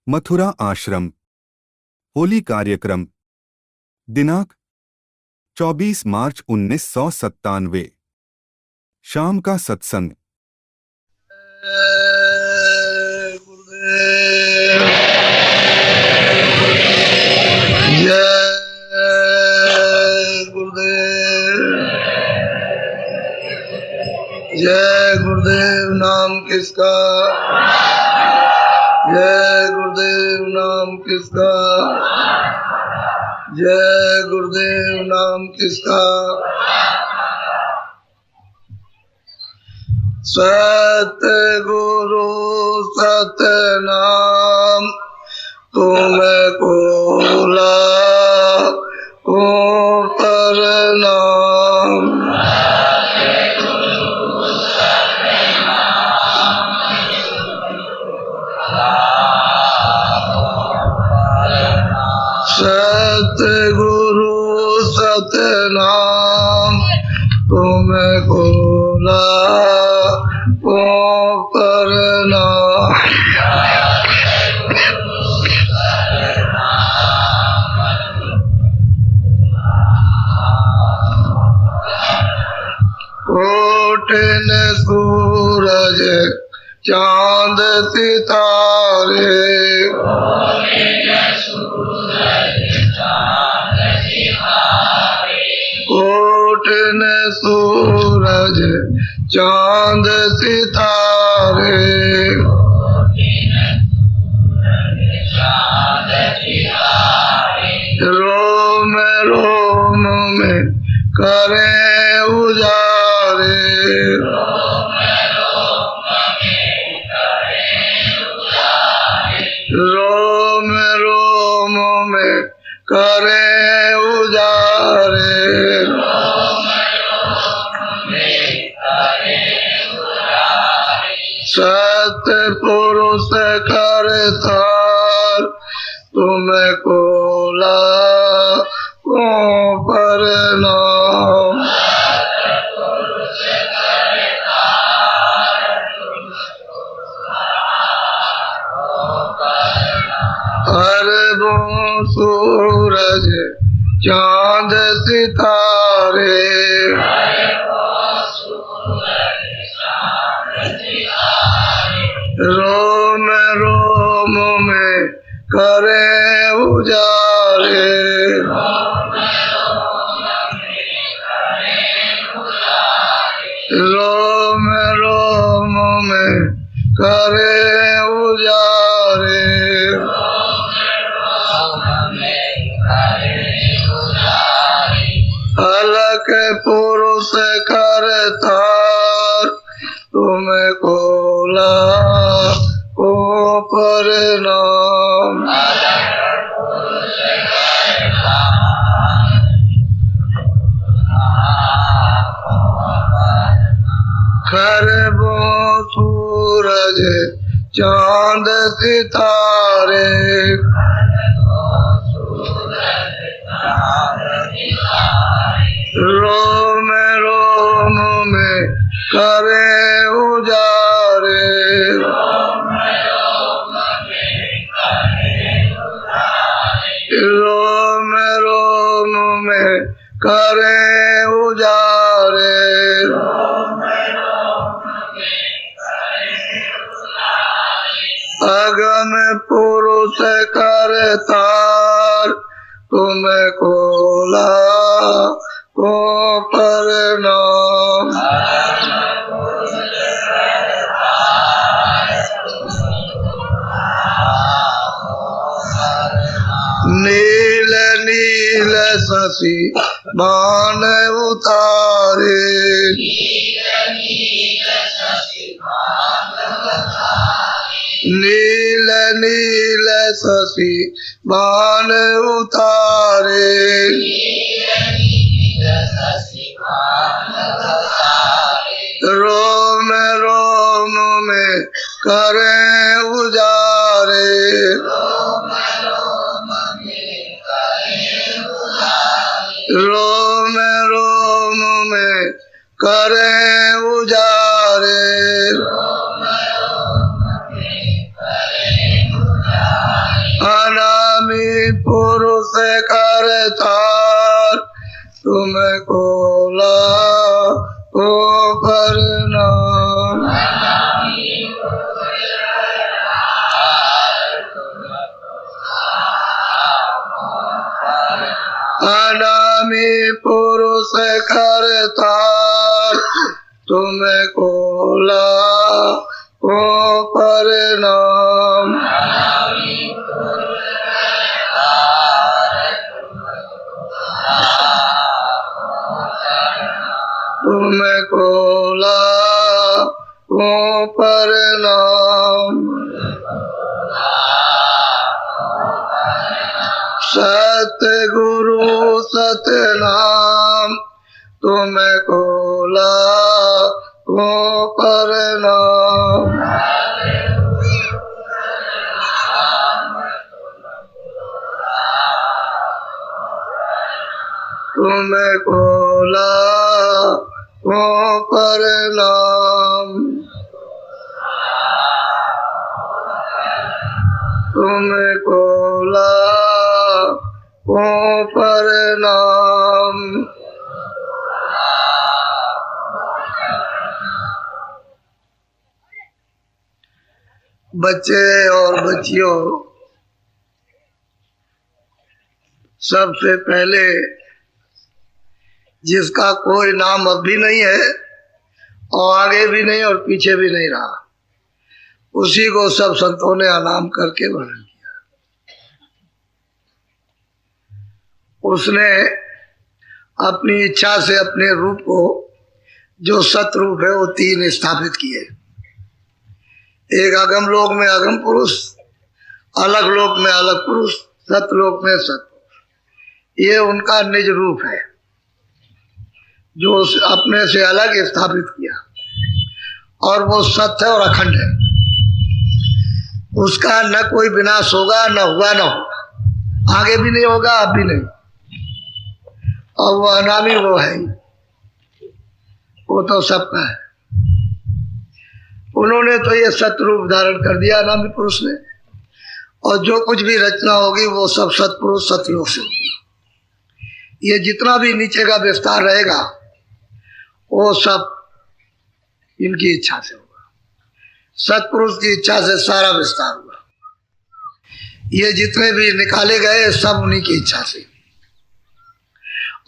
मथुरा आश्रम होली कार्यक्रम दिनांक 24 मार्च 1997 शाम का सत्संग। जय गुरुदेव नाम किसका, जय गुरुदेव नाम किसका, जय गुरुदेव नाम किसका। सत्य गुरु सत्य नाम तुमको लाखों प्रणाम। सत्य गुरु सत्य नाम तुमको लाखों प्रणाम। कोटिन सूरज चांद सितारे, कोटिन सूरज चांद सितारे, रोम रोम में करें उजारे, रोम रोम में करें उजारे। सत्य पुरुष करतार तुमको लाखों प्रणाम। अरबों सूरज चांद सितारे, रोम रोम में करें उजारे, रोम रोम में करें उजारे। अलग पुरुष करतार तुमको लाखों प्रणाम। खरबों सूरज चांद सितारे, रोम रोम में करें उजारे, रोम रोम में करें उजारे। अगम पुरुष करतार तुमको लाखों प्रणाम। नील नील शशि बाण उतारे, नील नील शशि बाण उतारे, रोम रोम में करें उजारे, रोम रोम में करें उजारे। करतार तुमको लाखों प्रणाम। अनामी पुरुष करतार तुमको लाखों प्रणाम। तुमको लाखों प्रणाम। सतगुरु सतनाम तुमको लाखों प्रणाम। तुमको लाखों प्रणाम। तुमको लाखों प्रणाम। बच्चे और बच्चियों, सबसे पहले जिसका कोई नाम अब भी नहीं है और आगे भी नहीं और पीछे भी नहीं रहा, उसी को सब संतों ने अनाम करके वर्णन किया। उसने अपनी इच्छा से अपने रूप को, जो सतरूप है, वो तीन स्थापित किए। एक अगम लोक में अगम पुरुष, अलग लोक में अलग पुरुष, सतलोक में सतपुरुष। ये उनका निज रूप है जो अपने से अलग स्थापित किया, और वो सत्य है और अखंड है। उसका न कोई विनाश होगा, न हुआ न होगा, आगे भी नहीं होगा, अब भी नहीं। और वो अनामी वो है, वो तो सबका है। उन्होंने तो ये सतरूप धारण कर दिया अनामी पुरुष ने, और जो कुछ भी रचना होगी वो सब सतपुरुष सतलोक से होगी। ये जितना भी नीचे का विस्तार रहेगा वो सब इनकी इच्छा से होगा। सतपुरुष की इच्छा से सारा विस्तार हुआ। ये जितने भी निकाले गए सब उन्हीं की इच्छा से,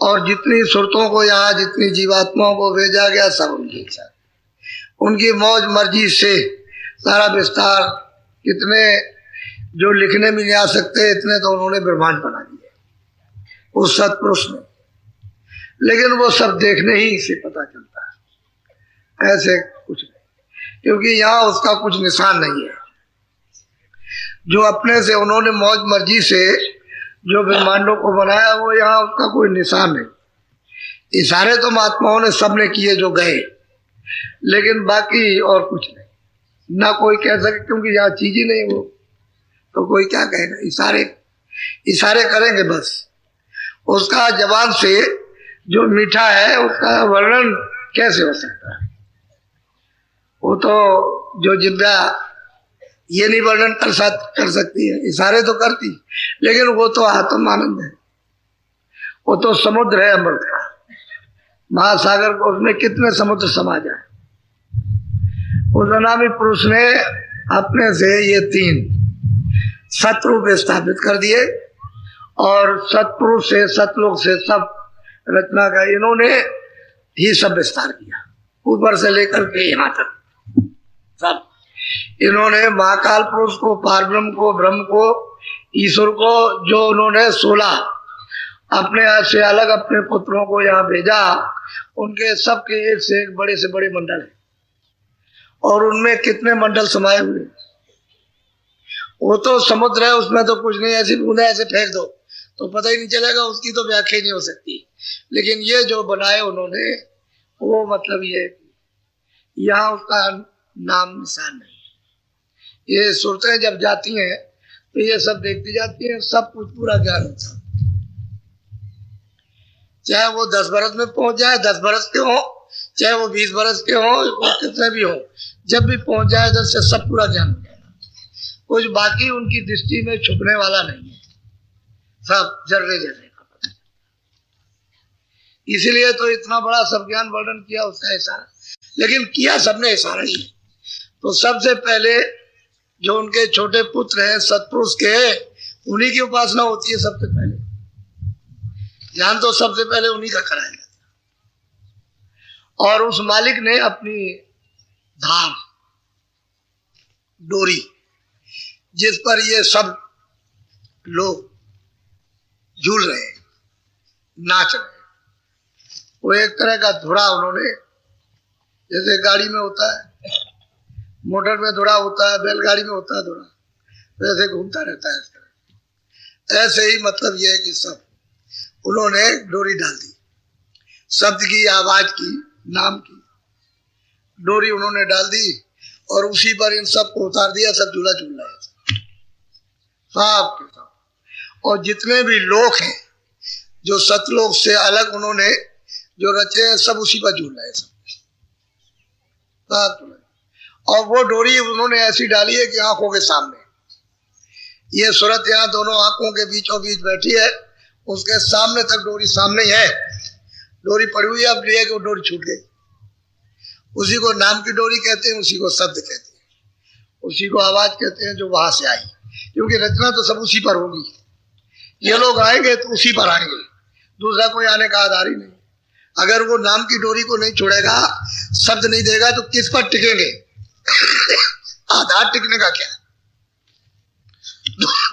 और जितनी सुरतों को यहाँ, जितनी जीवात्माओं को भेजा गया, सब उनकी इच्छा से, उनकी मौज मर्जी से सारा विस्तार। कितने जो लिखने में नहीं आ सकते, इतने तो उन्होंने ब्रह्मांड बना दिए उस सतपुरुष ने। लेकिन वो सब देखने ही से पता चलता है, ऐसे कुछ नहीं, क्योंकि यहाँ उसका कुछ निशान नहीं है। जो अपने से उन्होंने मौज मर्जी से जो ब्रह्मांडों को बनाया, वो यहाँ उसका कोई निशान नहीं। इशारे तो महात्माओं ने सबने किए जो गए, लेकिन बाकी और कुछ नहीं, ना कोई कह सके, क्योंकि यहाँ चीज ही नहीं वो, तो कोई क्या कहेगा। इशारे इशारे करेंगे बस। उसका जबान से जो मीठा है उसका वर्णन कैसे हो सकता है? वो तो जो जिब्रा ये नहीं वर्णन कर सकती है, इशारे तो करती, लेकिन वो तो आत्म आनंद है। वो तो समुद्र है अमृत का, महासागर को, उसमें कितने समुद्र समा जाए। उस अनामी पुरुष ने अपने से ये तीन सतरूप स्थापित कर दिए, और सतपुरुष से, सतलोक से सब रचना का इन्होंने ही सब विस्तार किया, ऊपर से लेकर के यहाँ तक सब। इन्होंने महाकाल पुरुष को, पारब्रह्म को, ब्रह्म को, ईश्वर को, जो उन्होंने 16 अपने से अलग अपने पुत्रों को यहाँ भेजा, उनके सबके एक से एक बड़े से बड़े मंडल है, और उनमें कितने मंडल समाये हुए। वो तो समुद्र है, उसमें तो कुछ नहीं, ऐसी बूंदा ऐसे फेंक दो तो पता ही नहीं चलेगा, उसकी तो व्याख्या ही नहीं हो सकती। लेकिन ये जो बनाए उन्होंने, वो मतलब ये यहाँ उसका नाम निशान नहीं है। ये सूरतें जब जाती हैं तो ये सब देखती जाती हैं, सब कुछ पूरा ज्ञान होता है। चाहे वो 10 बरस में पहुंच जाए, 10 बरस के हो, चाहे वो 20 बरस के हो, कितने भी हो, जब भी पहुंच जाए जब से सब पूरा ज्ञान हो जाएगा। कुछ बाकी उनकी दृष्टि में छुपने वाला नहीं है, सब जर्रे जर्रे का पता। इसीलिए तो इतना बड़ा सब ज्ञान वर्णन किया उसका इशारा, लेकिन किया सबने इशारा ही। तो सबसे पहले जो उनके छोटे पुत्र हैं सतपुरुष के, उन्हीं की उपासना होती है सबसे पहले। ध्यान तो सबसे पहले उन्हीं का कराया जाता। और उस मालिक ने अपनी धार, डोरी, जिस पर ये सब लोग झूल रहे हैं, नाच रहे हैं, वो एक तरह का धुरा उन्होंने, जैसे गाड़ी में होता है, मोटर में धुरा होता है, बैलगाड़ी में होता है धुरा, वैसे घूमता रहता है इस तरह। ऐसे ही मतलब ये है कि सब उन्होंने डोरी डाल दी, शब्द की, आवाज की, नाम की डोरी उन्होंने डाल दी, और उसी पर इन सब को उतार दिया। सब झूला झूल रहे हैं सब के सब। और जितने भी लोग हैं जो सतलोक से अलग उन्होंने जो रचे हैं, सब उसी पर झूल रहे हैं सब। और वो डोरी उन्होंने ऐसी डाली है कि आंखों के सामने, ये सूरत यहाँ दोनों आंखों के बीचों बीच बैठी है, उसके सामने तक डोरी सामने ही है। डोरी पड़ी हुई है, अब लिए कि वो डोरी छूट गई। उसी को नाम की डोरी कहते हैं, उसी को शब्द कहते हैं, उसी को आवाज कहते हैं जो वहां से आई। क्योंकि रचना तो सब उसी पर होगी। ये लोग आएंगे तो उसी पर आएंगे, दूसरा कोई आने का आधार ही नहीं। अगर वो नाम की डोरी को नहीं छोड़ेगा, शब्द नहीं देगा, तो किस पर टिकेंगे? आधार टिकने का क्या?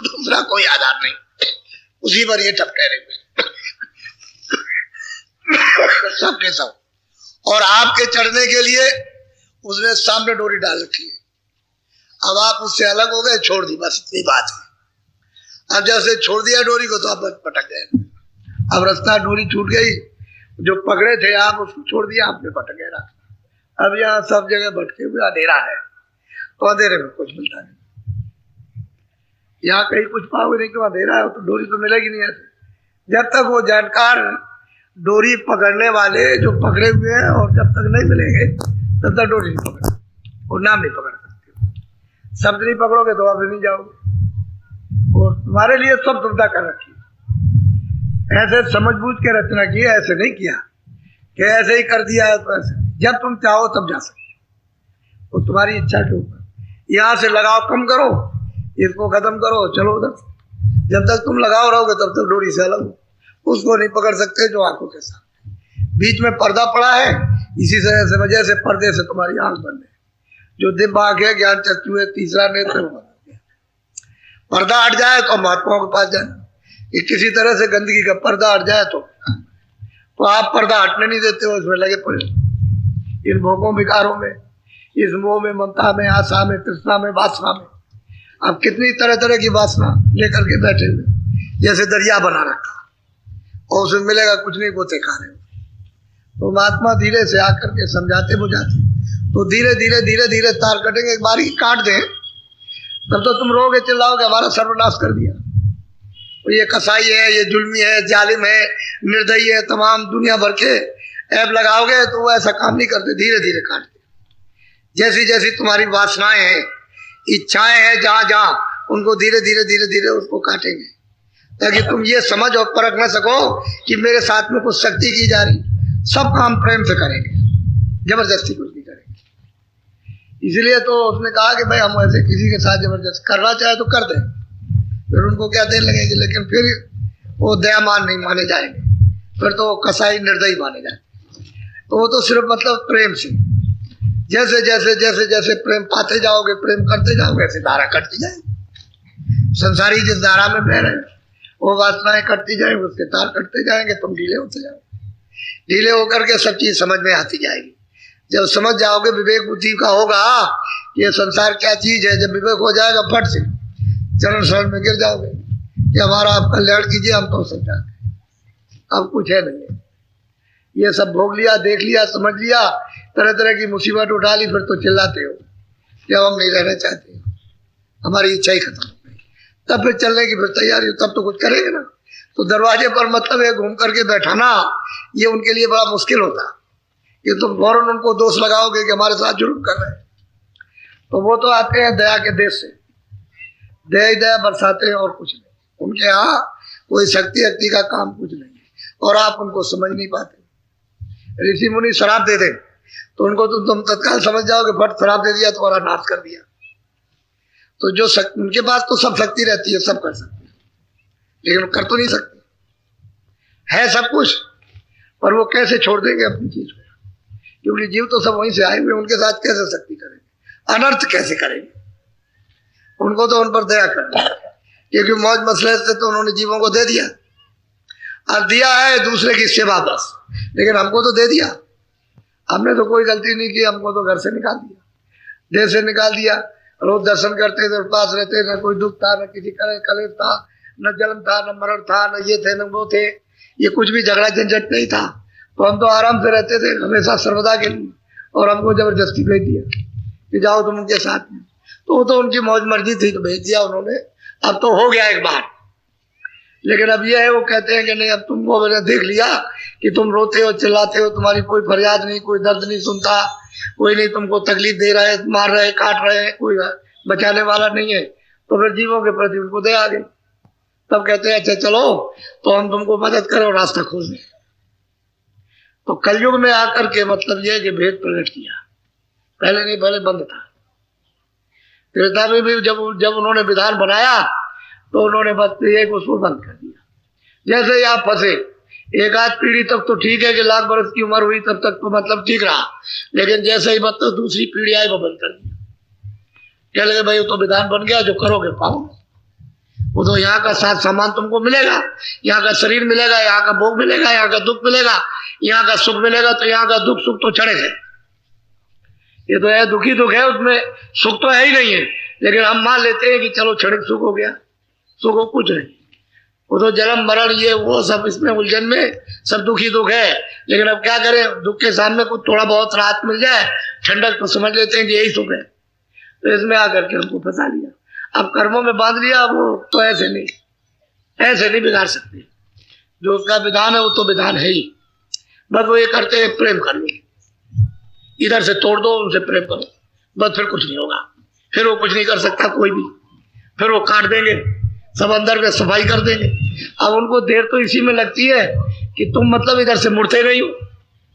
दूसरा कोई आधार नहीं, उसी पर ये टपके रहेंगे सब के सब। और आपके चढ़ने के लिए उसने सामने डोरी डाल रखी है। अब आप उससे अलग हो गए, छोड़ दी, बस इतनी बात है। अब जैसे छोड़ दिया डोरी को तो आप पटक गए। अब रास्ता, डोरी छूट गई, जो पकड़े थे आप उसको छोड़ दिया, आपने पटक गए रास्ता। अब यहाँ सब जगह भटके हुए अंधेरा है, तो अंधेरे में कुछ मिलता नहीं। यहाँ कहीं कुछ पाओगे नहीं, क्यों? अंधेरा है, तो डोरी तो मिलेगी नहीं ऐसे। जब तक वो जानकार डोरी पकड़ने वाले जो पकड़े हुए हैं, और जब तक नहीं मिलेंगे तब तक डोरी नहीं पकड़, और नाम नहीं पकड़ सकते। शब्द नहीं पकड़ोगे तो आप नहीं जाओगे। और तुम्हारे लिए सब सुविधा कर रखी है, ऐसे समझ बूझ के रचना की है, ऐसे नहीं किया कि ऐसे ही कर दिया है तो ऐसे। जब तुम चाहो तब जा सकते, वो तुम्हारी इच्छा के ऊपर। यहाँ से लगाव कम करो, इसको खत्म करो, चलो उधर। जब तक तुम लगाव रहोगे तब तक डोरी से अलग हो। उसको नहीं पकड़ सकते जो आंखों के साथ। बीच में पर्दा पड़ा है, इसी से वजह से पर्दे से तुम्हारी आंख बंद है। जो दिव्य आंख है, ज्ञान चक्षु है, तीसरा नेत्र बंद हो गया। पर्दा हट जाए तो महात्माओं के पास जाना। कि किसी तरह से गंदगी का पर्दा हट जाए तो आप पर्दा हटने नहीं देते हो, इसमें लगे पड़े इन भोगों विकारों में, इस मोह में, ममता में, आशा में, तृष्णा में, वासना में। अब कितनी तरह तरह की वासना लेकर के बैठे हुए, जैसे दरिया बना रखा, और उसमें मिलेगा कुछ नहीं, गोते खा रहे। तो महात्मा धीरे से आकर के समझाते बुझाते, तो धीरे धीरे धीरे धीरे तार कटेंगे। एक बारी काट दें तब तो तुम रोगे, चिल्लाओगे हमारा सर्वनाश कर दिया। तो ये कसाई है, ये जुल्मी है, जालिम है, निर्दयी है, तमाम दुनिया भर के ऐप लगाओगे तो वो ऐसा काम नहीं करते। धीरे धीरे काटते, जैसी जैसी तुम्हारी वासनाएं हैं, इच्छाएं हैं, जहां जहां उनको धीरे धीरे धीरे धीरे उसको काटेंगे, ताकि तुम ये समझ और परख न सको कि मेरे साथ में कुछ शक्ति की जा रही। सब काम प्रेम से करेंगे, जबरदस्ती कुछ नहीं करेंगे। इसलिए तो उसने कहा कि भाई हम ऐसे किसी के साथ जबरदस्ती करना चाहे तो कर दें, फिर उनको क्या देने लगेंगे, लेकिन फिर वो दयामान नहीं माने जाएंगे, फिर तो कसाई निर्दयी माने जाएंगे। तो वो तो सिर्फ मतलब प्रेम से, जैसे जैसे जैसे जैसे प्रेम पाते जाओगे, प्रेम करते जाओगे, ऐसे धारा कटती जाएगी। संसारी जिस धारा में बह रहे वो वासनाएं कटती जाएंगी, उसके तार कटते जाएंगे, तुम ढीले होते जाओगे। ढीले होकर के सब चीज समझ में आती जाएगी। जब समझ जाओगे, विवेक बुद्धि का होगा ये संसार क्या चीज है, जब विवेक हो जाएगा फट से चरण शरण में गिर जाओगे कि हमारा आप कल्याण कीजिए, हम तो समझा। अब कुछ है नहीं, ये सब भोग लिया, देख लिया, समझ लिया, तरह तरह की मुसीबत उठा ली, फिर तो चिल्लाते हो कि हम नहीं रहना चाहते, हमारी इच्छा ही खत्म हो गई। तब फिर चलने की फिर तैयारी हो, तब तो कुछ करेंगे ना। तो दरवाजे पर मतलब है घूम करके बैठाना, ये उनके लिए बड़ा मुश्किल होता। ये तुम फौरन उनको दोष लगाओगे कि हमारे साथ जुर्म कर रहे हैं, तो वो तो आते हैं दया के देश से, दया ही दया बरसाते हैं और कुछ नहीं। उनके यहाँ कोई शक्ति शक्ति का काम कुछ नहीं है, और आप उनको समझ नहीं पाते। ऋषि मुनि शराब दे दे तो उनको तो तुम तत्काल समझ जाओगे, फट शराब दे दिया तुम्हारा नाश कर दिया। तो जो उनके पास तो सब शक्ति रहती है, सब कर सकते हैं, लेकिन वो कर तो नहीं सकते, है सब कुछ, पर वो कैसे छोड़ देंगे अपनी चीज को, क्योंकि जीव तो सब वहीं से आए हुए, उनके साथ कैसे शक्ति करेंगे, अनर्थ कैसे करेंगे। उनको तो उन पर दया करना है, क्योंकि मौज मसले से तो उन्होंने जीवों को दे दिया, और दिया है दूसरे की सेवा बस, लेकिन हमको तो दे दिया। हमने तो कोई गलती नहीं की, हमको तो घर से निकाल दिया, देश से निकाल दिया। रोज दर्शन करते थे, पास रहते, न कोई दुख था, न किसी का कलेश था, न जन्म था, न मरण था, न ये थे न वो थे, ये कुछ भी झगड़ा झंझट नहीं था। तो हम तो आराम से रहते थे हमेशा सर्वदा के लिए, और हमको जबरदस्ती भेज दिया कि जाओ तुम उनके साथ में। तो वो तो उनकी मौज मर्जी थी, तो भेज दिया उन्होंने। अब तो हो गया एक बार, लेकिन अब ये है, वो कहते हैं कि नहीं, अब तुमको मैंने देख लिया कि तुम रोते हो चिल्लाते हो, तुम्हारी कोई फरियाद नहीं, कोई दर्द नहीं सुनता, कोई नहीं तुमको तकलीफ दे रहा है, मार रहे काट रहे हैं, कोई बचाने वाला नहीं है। तो फिर जीवों के प्रति उनको दया आ गई। तब कहते हैं अच्छा चलो तो हम तुमको मदद करें और रास्ता खोल दें। तो कलयुग में आकर के मतलब यह कि भेद प्रकट किया, पहले नहीं, पहले बंद था। त्रेता में भी जब उन्होंने विधान बनाया तो उन्होंने बस एक उसको बंद कर दिया। जैसे ही आप फंसे, एक आध पीढ़ी तक तो ठीक है कि लाख बरस की उम्र हुई तब तक तो मतलब ठीक रहा, लेकिन जैसे ही मतलब दूसरी पीढ़ी आई वो बंद कर दिया। कह लगे भाई वो तो विधान बन गया, जो करोगे पाओगे, वो तो यहाँ का साथ सामान तुमको मिलेगा, यहाँ का शरीर मिलेगा, यहाँ का भोग मिलेगा, यहाँ का दुख मिलेगा, यहाँ का सुख मिलेगा, तो यहाँ का दुख सुख तो चढ़ेगा। ये तो है दुखी दुख है, उसमें सुख तो है ही नहीं है, लेकिन हम मान लेते हैं कि चलो क्षणिक सुख हो गया, सुख हो कुछ नहीं, वो तो जन्म मरण ये वो सब इसमें उलझन में सब दुखी दुख है। लेकिन अब क्या करें, दुख के सामने कुछ थोड़ा बहुत राहत मिल जाए, ठंडक, तो समझ लेते हैं कि यही सुख है। तो इसमें आकर के हमको फंसा लिया, अब कर्मों में बांध लिया। वो तो ऐसे नहीं बिगाड़ सकते, जो उसका विधान है वो तो विधान है ही। बस वो ये करते हैं प्रेम कर लो, इधर से तोड़ दो, उनसे प्रेम करो, बस फिर कुछ नहीं होगा, फिर वो कुछ नहीं कर सकता कोई भी, फिर वो काट देंगे, सब अंदर में सफाई कर देंगे। अब उनको देर तो इसी में लगती है कि तुम मतलब इधर से मुड़ते नहीं हो,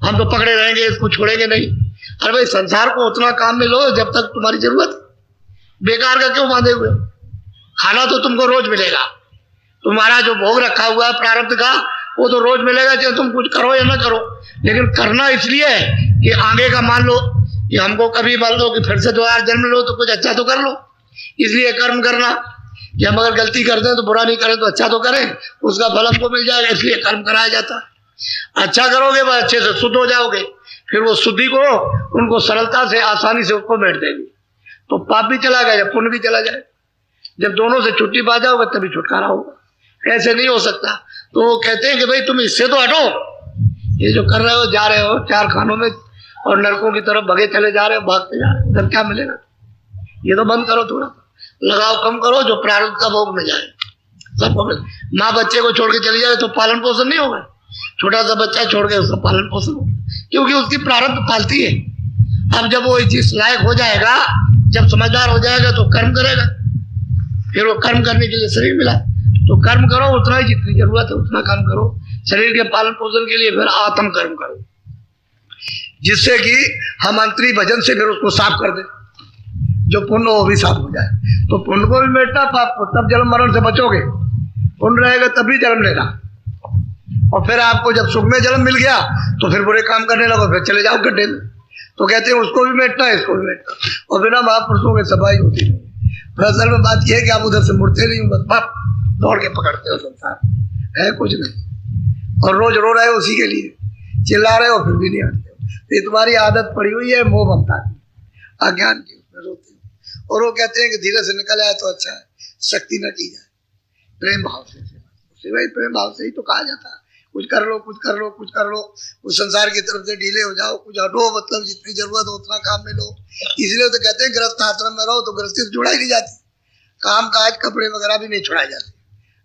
हम तो पकड़े रहेंगे, इसको छोड़ेंगे नहीं। अरे भाई संसार को उतना काम में लो जब तक तुम्हारी जरूरत, बेकार का क्यों बांधे हुए? खाना तो तुमको रोज मिलेगा, तुम्हारा जो भोग रखा हुआ है प्रारब्ध का वो तो रोज मिलेगा, चाहे तुम कुछ करो या ना करो। लेकिन करना इसलिए है कि आगे का मान लो कि हमको कभी मान लो कि फिर से दोबारा जन्म लो तो कुछ अच्छा तो कर लो, इसलिए कर्म करना कि हम अगर गलती कर दें तो बुरा नहीं करें तो अच्छा तो करें, उसका फल हमको मिल जाएगा, इसलिए कर्म कराया जाता है। अच्छा करोगे वह अच्छे से शुद्ध हो जाओगे, फिर वो शुद्धि को उनको सरलता से आसानी से उसको बैठ देगी, तो पाप भी चला गया, पुण्य भी चला जाए। जब दोनों से छुट्टी पा जाओगे तभी छुटकारा होगा, ऐसे नहीं हो सकता। तो वो कहते हैं कि भाई तुम इससे तो हटो, ये जो कर रहे हो, जा रहे हो चार खानों में और नरकों की तरफ भगे चले जा रहे हो, भागते जा रहे हो, उधर क्या मिलेगा? ये तो बंद करो, थोड़ा लगाव कम करो, जो प्रारब्ध का भोग में जाए सबको मिले। माँ बच्चे को छोड़ के चली जाए तो पालन पोषण नहीं होगा, छोटा सा बच्चा छोड़ के उसका पालन पोषण होगा, क्योंकि उसकी प्रारब्ध पालती है। अब जब वो इस लायक हो जाएगा, जब समझदार हो जाएगा तो कर्म करेगा, फिर वो कर्म करने के लिए शरीर मिला तो कर्म करो उतना ही, जितनी जरूरत है उतना कर्म करो शरीर के पालन पोषण के लिए। फिर आत्म कर्म करो, जिससे कि हम अंतरी भजन से फिर उसको साफ कर दे, जो पुण्य हो वो भी साफ हो जाए। तो पुण्य को भी मिटना, पाप को, तब जन्म मरण से बचोगे। पुण्य रहेगा तभी जन्म लेना, और फिर आपको जब सुख में जन्म मिल गया तो फिर बुरे काम करने लगो, फिर चले जाओ गड्ढे में। तो कहते हैं उसको भी मिटना है, इसको भी मिटना, और बिना महापुरुषों के सफाई होती नहीं। फिर असल में बात यह है कि आप उधर से मुड़ते नहीं, बस पाप दौड़ के पकड़ते हो, संसार है कुछ नहीं, और रोज रो रहे हो उसी के लिए, चिल्ला रहे हो फिर भी नहीं हटते हो। तो ये तुम्हारी आदत पड़ी हुई है मोह ममता की, अज्ञान की, उसमें रोते हो। और वो कहते हैं कि धीरे से निकल आए तो अच्छा है, शक्ति न की जाए, प्रेम भाव से सेवा, प्रेम भाव से ही तो कहा जाता है। कुछ कर लो, कुछ कर लो, कुछ कर लो, उस संसार की तरफ से ढीले हो जाओ, कुछ हटो, मतलब जितनी जरूरत हो उतना काम में लो। इसलिए तो कहते हैं गृहस्थ आश्रम में रहो तो गृहस्थी से जुड़ा ही नहीं जाती, काम काज कपड़े वगैरह भी नहीं छुड़ाए जाते,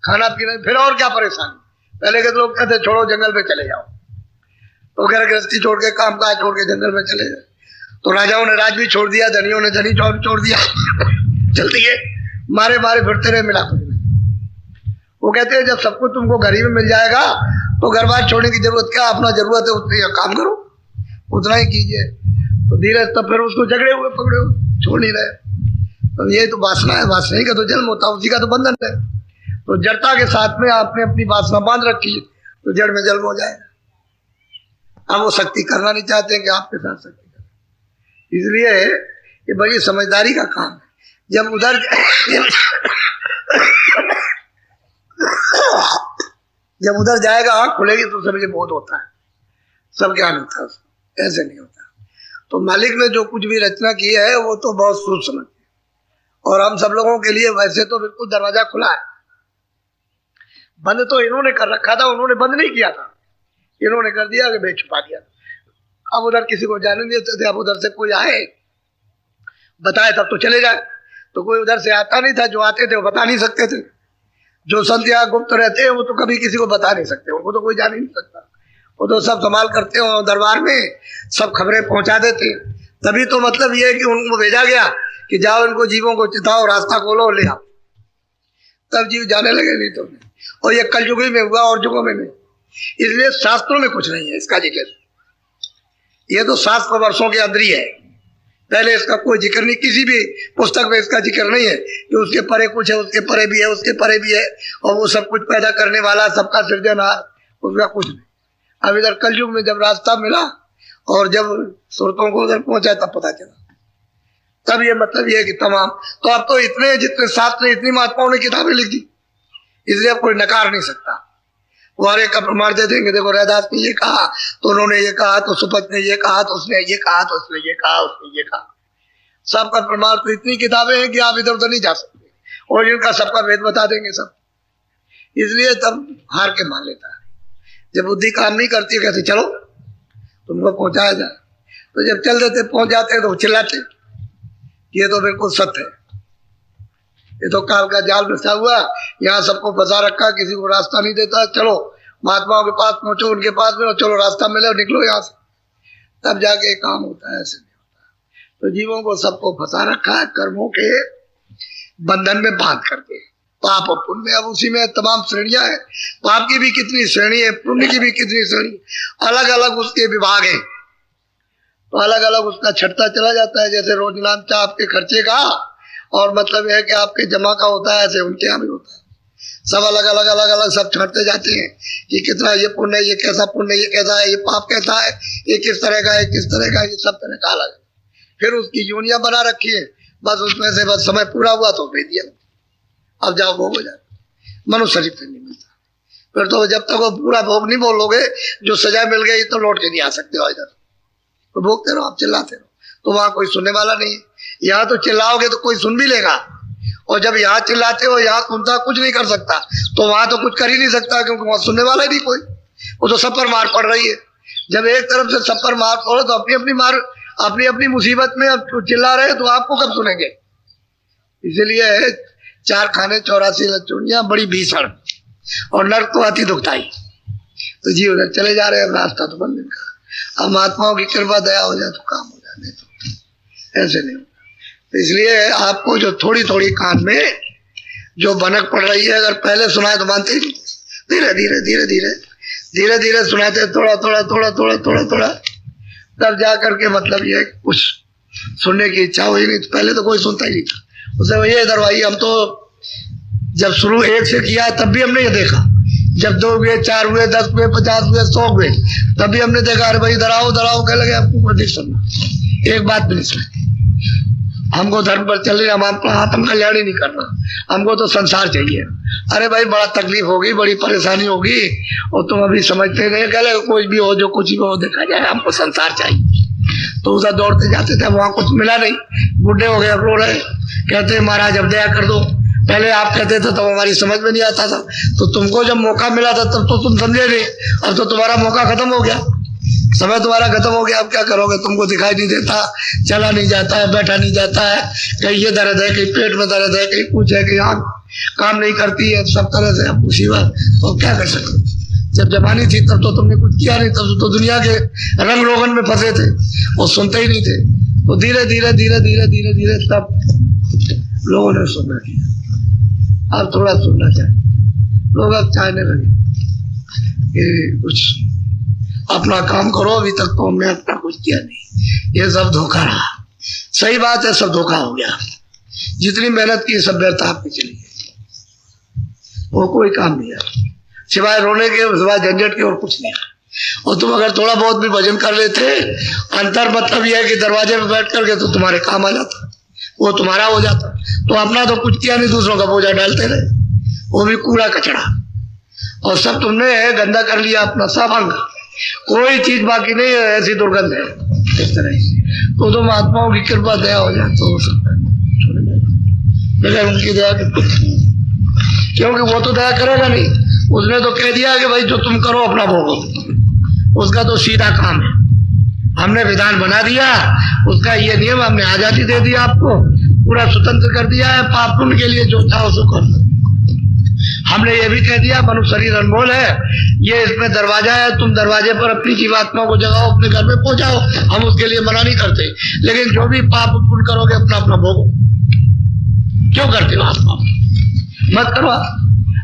खाना पीना, फिर और क्या परेशानी। पहले के तो लोग कहते छोड़ो जंगल में चले जाओ, तो कह गृहस्थी छोड़ के काम काज छोड़ के जंगल में चले जाए। तो राजाओं ने राज भी छोड़ दिया, धनियों ने धनी छोड़ दिया, चलती है, मारे मारे फिरते रहे, मिला कुछ नहीं। वो कहते हैं जब सब कुछ तुमको घर ही में मिल जाएगा तो घर बार छोड़ने की जरूरत क्या, अपना जरूरत है उतनी काम करो, उतना ही कीजिए। तो धीरे तब फिर उसको झगड़े हुए पकड़े हुए छोड़ नहीं रहे। तो ये तो वासना है, वासना ही का तो जन्म होता है, उसी का तो बंधन है। तो जड़ता के साथ में आपने अपनी वासना बांध रखी है तो जड़ में जन्म हो जाएगा। अब वो शक्ति करना नहीं चाहते हैं कि आपके साथ शक्ति करें, इसलिए ये बड़ी समझदारी का काम है। जब उधर जब उधर जाएगा आँख खुलेगी तो समझे बहुत होता है, सब ज्ञान होता है उसको, ऐसे नहीं होता। तो मालिक ने जो कुछ भी रचना की है वो तो बहुत सूक्ष्म है, और हम सब लोगों के लिए वैसे तो बिल्कुल दरवाजा खुला है। बंद तो इन्होंने कर रखा था, उन्होंने बंद नहीं किया था, इन्होंने कर दिया कि बेच छुपा दिया। अब उधर किसी को जाने नहीं देते थे, अब उधर से कोई आए बताए तब तो चले जाए। तो कोई उधर से आता नहीं था, जो आते थे वो बता नहीं सकते थे। जो संत यहाँ गुप्त रहते हैं वो तो कभी किसी को बता नहीं सकते, उनको तो कोई जान ही नहीं सकता। वो तो सब संभाल करते हो, दरबार में सब खबरें पहुंचा देते। तभी तो मतलब ये है कि उनको भेजा गया कि जाओ इनको जीवों को चिताओ, रास्ता खोलो, ले आओ, तब जीव जाने लगे, नहीं तो नहीं। और ये कलयुग में हुआ और युगों में नहीं। इसलिए शास्त्रों में कुछ नहीं है इसका जिक्र, ये तो शास्त्र वर्षों के अंदर ही है। पहले इसका कोई जिक्र नहीं, किसी भी पुस्तक में इसका जिक्र नहीं है कि उसके परे कुछ है, उसके परे भी है, उसके परे भी है, और वो सब कुछ पैदा करने वाला, सबका सृजनहार, उसका कुछ नहीं। अब इधर कलयुग में जब रास्ता मिला और जब सुरतों को उधर पहुंचा तब पता चला, तब ये मतलब ये है कि तमाम तो अब तो इतने जितने शास्त्र, इतनी महात्माओं ने किताबें लिखी, इसलिए अब कोई नकार नहीं सकता। वो हर एक का प्रमाण दे देंगे, देखो रैदास ने ये कहा तो उन्होंने ये कहा, तो सुपथ ने ये कहा तो उसने ये कहा, तो उसने ये कहा, उसने ये कहा। सबका प्रमाण तो इतनी किताबें हैं कि आप इधर उधर नहीं जा सकते, और इनका सबका वेद बता देंगे सब। इसलिए तब हार के मान लेता है। जब बुद्धि काम नहीं करती, कहते चलो तुमको पहुंचाया जाए, तो जब चल देते पहुंच जाते तो चिल्लाते, ये तो बिल्कुल सत्य है, ये तो काल का जाल बिछा हुआ, यहाँ सबको फंसा रखा, किसी को रास्ता नहीं देता। चलो महात्माओं के पास पहुंचो, उनके पास में चलो, रास्ता मिले और निकलो यहाँ से, तब जाके काम होता है, ऐसे नहीं होता। तो जीवों को सबको फंसा रखा है कर्मों के बंधन में बांध करके, पाप और पुण्य। अब उसी में तमाम श्रेणियां हैं, पाप की भी कितनी श्रेणी है, पुण्य की भी कितनी श्रेणी, अलग अलग उसके विभाग हैं, तो अलग अलग उसका छटता चला जाता है। जैसे रोज नामचा आपके खर्चे का और मतलब है कि आपके जमा का होता है, ऐसे उनके यहाँ भी होता है। सब अलग अलग अलग अलग सब छांटते जाते हैं कि कितना ये पुण्य, ये कैसा पुण्य, ये कैसा है, ये पाप कैसा है, ये किस तरह का है, किस तरह का, ये सब तरह का अलग है। फिर उसकी यूनियां बना रखी है, बस उसमें से बस समय पूरा हुआ तो भेज दिया, अब जाओ भोग हो जाए। मनुष्य शरीर से नहीं मिलता, फिर तो जब तक वो पूरा भोग नहीं बोलोगे, जो सजा मिल गई तो लौट के नहीं आ सकते हो इधर, तो भोगते रहो, आप चिल्लाते रहो, तो वहां कोई सुनने वाला नहीं है। यहाँ तो चिल्लाओगे तो कोई सुन भी लेगा, और जब यहाँ चिल्लाते हो, यहाँ सुनता कुछ नहीं कर सकता, तो वहां तो कुछ कर ही नहीं सकता, क्योंकि वहां सुनने वाला ही नहीं कोई, वो तो सब पर मार पड़ रही है। जब एक तरफ से सब पर मार पड़ो तो अपनी अपनी मार, अपनी अपनी मुसीबत में अब चिल्ला रहे तो आपको कब सुनेंगे। इसीलिए 4 खाने 84 लचुनियां बड़ी भीषण, और नर्क तो अति दुखदाई। तो जी उधर चले जा रहे हैं, रास्ता तो बंद का। अब महात्माओं की कृपा दया हो जाए तो काम हो जाए, नहीं तो ऐसे नहीं। इसलिए आपको जो थोड़ी थोड़ी कान में जो भनक पड़ रही है, अगर पहले सुनाए तो मानते ही नहीं, धीरे धीरे धीरे धीरे धीरे धीरे सुनाते, थोड़ा थोड़ा थोड़ा थोड़ा थोड़ा थोड़ा, तब जा करके मतलब ये कुछ सुनने की इच्छा हुई। नहीं तो पहले तो कोई सुनता ही नहीं था। उसे ये दरवाई, हम तो जब शुरू 1 से किया तब भी हमने ये देखा, जब 2 हुए, 4 हुए, 10 हुए, 50 हुए, 100 हुए, तब भी हमने देखा अरे भाई डराओ डराओ, कह लगे आपको नहीं सुनना, एक बात भी नहीं सुनी। हमको धर्म पर चल रही, हम आत्म कल्याण ही नहीं करना, हमको तो संसार चाहिए। अरे भाई बड़ा तकलीफ होगी, बड़ी परेशानी होगी, और तुम अभी समझते नहीं, कह लगे कोई भी हो, जो कुछ भी हो देखा जाए, हमको संसार चाहिए। तो उधर दौड़ते जाते थे, वहां कुछ मिला नहीं, बुढ़े हो गए, अब रो रहे, कहते महाराज अब दया कर दो। पहले आप कहते थे तो हमारी समझ में नहीं आता था, तो तुमको जब मौका मिला था तब तो तुम समझे नहीं, अब तो तुम्हारा मौका खत्म हो गया, समय तुम्हारा खत्म हो गया, अब क्या करोगे। तुमको दिखाई नहीं देता, चला नहीं जाता है, बैठा नहीं जाता है, कहीं ये दर्द है, कहीं पेट में दर्द है, कहीं कुछ है, कहीं आँख काम नहीं करती है, सब तरह से मुसीबत, तो क्या कर सकते। जब जवानी थी तब तो तुमने कुछ किया नहीं, तब तो दुनिया के रंग रोगन में फंसे थे, वो सुनते ही नहीं थे। तो धीरे धीरे धीरे धीरे धीरे धीरे तब लोगों ने सुनना किया, अब थोड़ा सुनना चाहिए। लोग अब चाहने लगे कि कुछ अपना काम करो, अभी तक तो हमने अपना कुछ किया नहीं, ये सब धोखा रहा। सही बात है, सब धोखा हो गया। जितनी मेहनत की सब व्यर्थ पे चली गई, वो कोई काम नहीं है सिवाय रोने के, सिवाय झंझट के, और कुछ नहीं। और तुम अगर थोड़ा बहुत भी भजन कर लेते, अंतर मतलब यह है कि दरवाजे पे बैठ करके तो तुम्हारे काम आ जाता, वो तुम्हारा हो जाता। तो अपना तो कुछ किया नहीं, दूसरों का बोझा डालते रहे, वो भी कूड़ा कचड़ा, और सब तुमने गंदा कर लिया अपना, सब अंग, कोई चीज बाकी नहीं है, ऐसी दुर्गंध है इस तरह से। तो महात्माओं की कृपा दया हो जाए तो हो सकता है, लेकिन उनकी दया क्योंकि वो तो दया करेगा नहीं, उसने तो कह दिया कि भाई जो तुम करो अपना भोगो, उसका तो सीधा काम है। हमने विधान बना दिया, उसका ये नियम, हमने आजादी दे दी, आपको पूरा स्वतंत्र कर दिया है, पाप पुण्य के लिए जो चाहो सो कर लो। हमने ये भी कह दिया मनुष्य शरीर अनमोल है, ये इसमें दरवाजा है, तुम दरवाजे पर अपनी जीवात्मा को जगाओ, अपने घर में पहुंचाओ, हम उसके लिए मना नहीं करते, लेकिन जो भी पाप पुण्य करोगे अपना अपना भोगो। क्यों करते हो आप पाप? मत करो,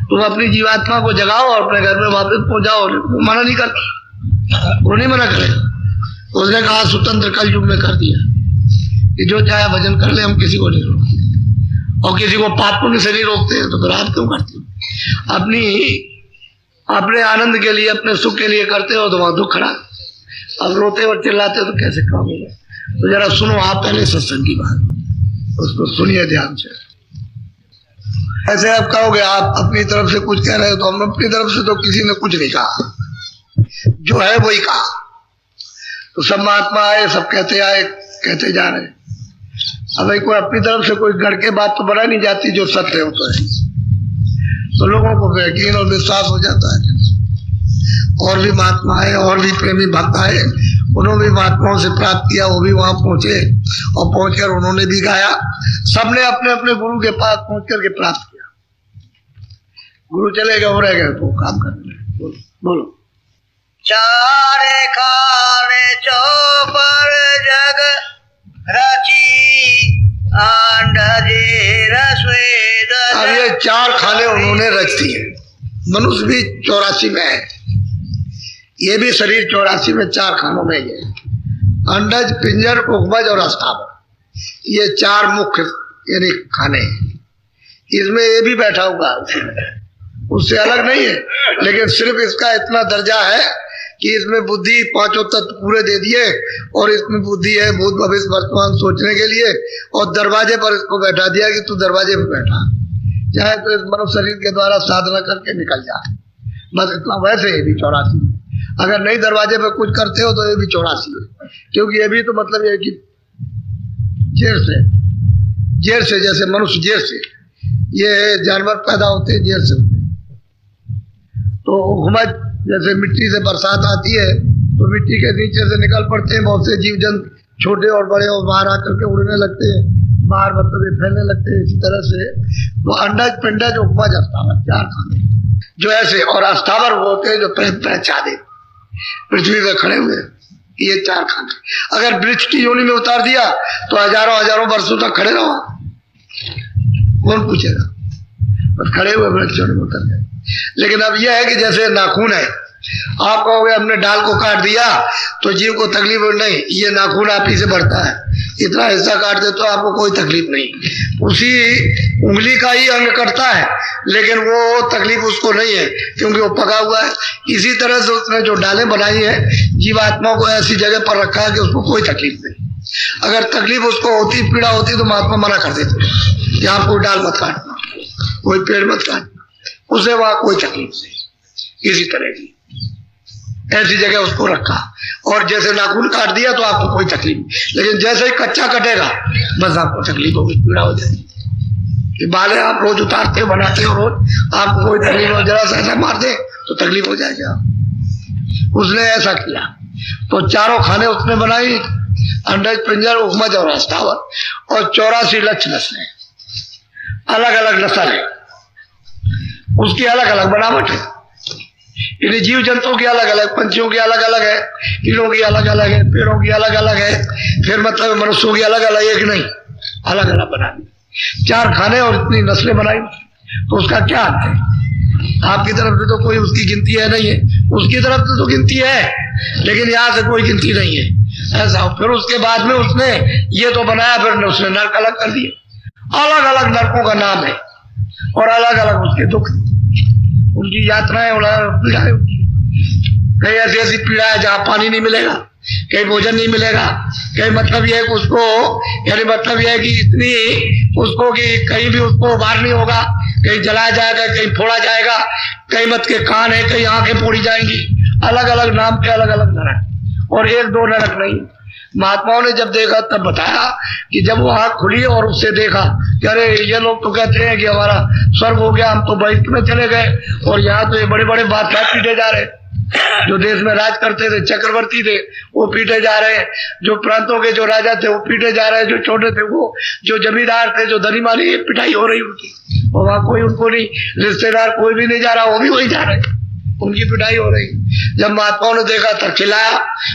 तुम अपनी जीवात्मा को जगाओ और अपने घर में वापस पहुंचाओ, मना नहीं करता, वो नहीं मना करे। उसने कहा स्वतंत्र कल युग में कर दिया कि जो चाहे भजन कर ले, हम किसी को नहीं रोकते, और किसी को पाप पुण्य से नहीं रोकते हैं, तो फिर आप क्यों करते हो? अपने आनंद के लिए, अपने सुख के लिए करते हो तो वहां दुख खड़ा। अब रोते और चिल्लाते हो तो कैसे काम होगा? तो जरा सुनो आप पहले सत्संग की बात, उसको सुनिए ध्यान से। ऐसे आप कहोगे आप अपनी तरफ से कुछ कह रहे हो, तो हम अपनी तरफ से तो किसी ने कुछ नहीं कहा, जो है वही कहा। तो सब महात्मा आए, सब कहते आए, कहते जा रहे। अब भाई कोई अपनी तरफ से कोई गढ़ के बात तो बनाई नहीं जाती, जो सत्य हो तो है, तो लोगों को यकीन और विश्वास हो जाता है। और भी महात्मा आए, और भी प्रेमी भक्त आए, उन्होंने भी महात्माओं से प्राप्त किया, वो भी वहां पहुंचे, और पहुंचकर उन्होंने भी गाया। सबने अपने अपने गुरु के पास पहुंच करके प्राप्त किया। गुरु चले गए, हो रह गए तो काम करने लगे। बोलो। चारे खाने चौपर जग रची अंडजे रसोई। अब ये 4 खाने उन्होंने रच दिए। मनुष्य भी 84 में है, ये भी शरीर 84 में 4 खानों में है। अंडज, पिंजर, उखबज और अस्थावर, ये 4 मुख्य यानी खाने हैं। इसमें ये भी बैठा हुआ, उससे अलग नहीं है, लेकिन सिर्फ इसका इतना दर्जा है कि इसमें बुद्धि 5 तत्व पूरे दे दिए, और इसमें बुद्धि है भूत भविष्य वर्तमान सोचने के लिए, और दरवाजे पर इसको बैठा दिया कि तू दरवाजे पर बैठा, चाहे तो इस मनुष्य शरीर के द्वारा साधना करके निकल जाए, बस इतना। वैसे ये भी 84 है। अगर नहीं दरवाजे पे कुछ करते हो तो ये भी 84 है, क्योंकि ये भी तो मतलब ये कि जेर से जैसे मनुष्य जेर से, ये जानवर पैदा होते हैं जेर से होते हैं। तो हुमज जैसे मिट्टी से बरसात आती है तो मिट्टी के नीचे से निकल पड़ते हैं बहुत से जीव जंतु, छोटे और बड़े, और बाहर आकर के उड़ने लगते हैं, बाहर मतलब ये फैलने लगते हैं। इसी तरह से वो अंडज, पिंडज, उपज, अस्थावर 4 खाने जो ऐसे, और अस्थावर वो होते हैं जो चादे पृथ्वी पे खड़े हुए, ये 4 खाने। अगर वृक्ष की योनि में उतार दिया तो हजारों हजारों वर्षों तक खड़े रहो, कौन पूछेगा? बस खड़े हुए वृक्ष योनि में उतर गए। लेकिन अब यह है कि जैसे नाखून है, आप कहोगे हमने डाल को काट दिया तो जीव को तकलीफ नहीं, ये नाखून आप ही से बढ़ता है, इतना हिस्सा काट दे तो आपको कोई तकलीफ नहीं, उसी उंगली का ही अंग कटता है, लेकिन वो तकलीफ उसको नहीं है क्योंकि वो पका हुआ है। इसी तरह से उसने जो डालें बनाई है, जीवात्मा को ऐसी जगह पर रखा है कि उसको कोई तकलीफ नहीं। अगर तकलीफ उसको होती, पीड़ा होती, तो महात्मा मना कर देते कि आप कोई डाल मत काटना, कोई पेड़ मत काटना, उसे वहां कोई तकलीफ नहीं। इसी तरह की ऐसी जगह उसको रखा, और जैसे नाखून काट दिया तो आपको कोई तकलीफ नहीं, लेकिन जैसे ही कच्चा कटेगा बस आपको तकलीफ होगी, पीड़ा हो जाएगी। बालें आप रोज उतारते हो, बनाते हो रोज, आपको कोई तकलीफ हो, जरा सा ऐसा मार दे तो तकलीफ हो जाएगी। उसने ऐसा किया तो 4 खाने उसने बनाई, अंडज, पिंजर, उखमज और अस्थावर, और 84 लक्ष्य नस्लें, अलग अलग नस्ल है, उसकी अलग अलग बनावट है। यानी जीव जंतुओं की अलग अलग, पंछियों की अलग अलग है, कीड़ों की अलग अलग है, पेड़ों की अलग अलग है, फिर मतलब मनुष्यों की अलग अलग, एक नहीं, अलग अलग बना दी। 4 खाने और इतनी नस्लें बनाई, तो उसका क्या अर्थ है? आपकी तरफ से तो कोई उसकी गिनती है नहीं है, उसकी तरफ से तो गिनती है लेकिन यहाँ से कोई गिनती नहीं है ऐसा। फिर उसके बाद में उसने ये तो बनाया, फिर उसने नर्क अलग कर दिए, अलग अलग नरकों का नाम है और अलग अलग उसके दुख, उनकी यात्राएं, पीड़ाएं उनकी। कहीं ऐसी ऐसी पीड़ा है जहाँ पानी नहीं मिलेगा, कहीं भोजन नहीं मिलेगा, कहीं मतलब यह है कि उसको, यानी मतलब यह है कि इतनी उसको कि कहीं भी उसको उबार नहीं होगा, कहीं जलाया जाएगा, कहीं फोड़ा जाएगा, कहीं मत के कान है, कहीं आंखें फोड़ी जाएंगी, अलग अलग नाम के अलग अलग नरक, और एक दो नरक नहीं। महात्माओं ने जब देखा तब बताया कि जब वो आंख खुली और उससे देखा कि अरे ये लोग तो कहते हैं कि हमारा स्वर्ग हो गया, हम तो बैठ में चले गए, और यहाँ तो ये बड़े बड़े बादशाह पीटे जा रहे, जो देश में राज करते थे, चक्रवर्ती थे, वो पीटे जा रहे हैं, जो प्रांतों के जो राजा थे वो पीटे जा रहे हैं, जो छोटे थे वो, जो जमींदार थे, जो धनी माली, पिटाई हो रही उनकी, और वहां कोई उनको नहीं, रिश्तेदार कोई भी नहीं जा रहा, वो भी वही जा रहे, उनकी पिटाई हो रही। जब महात्माओं ने देखा तब खिलाया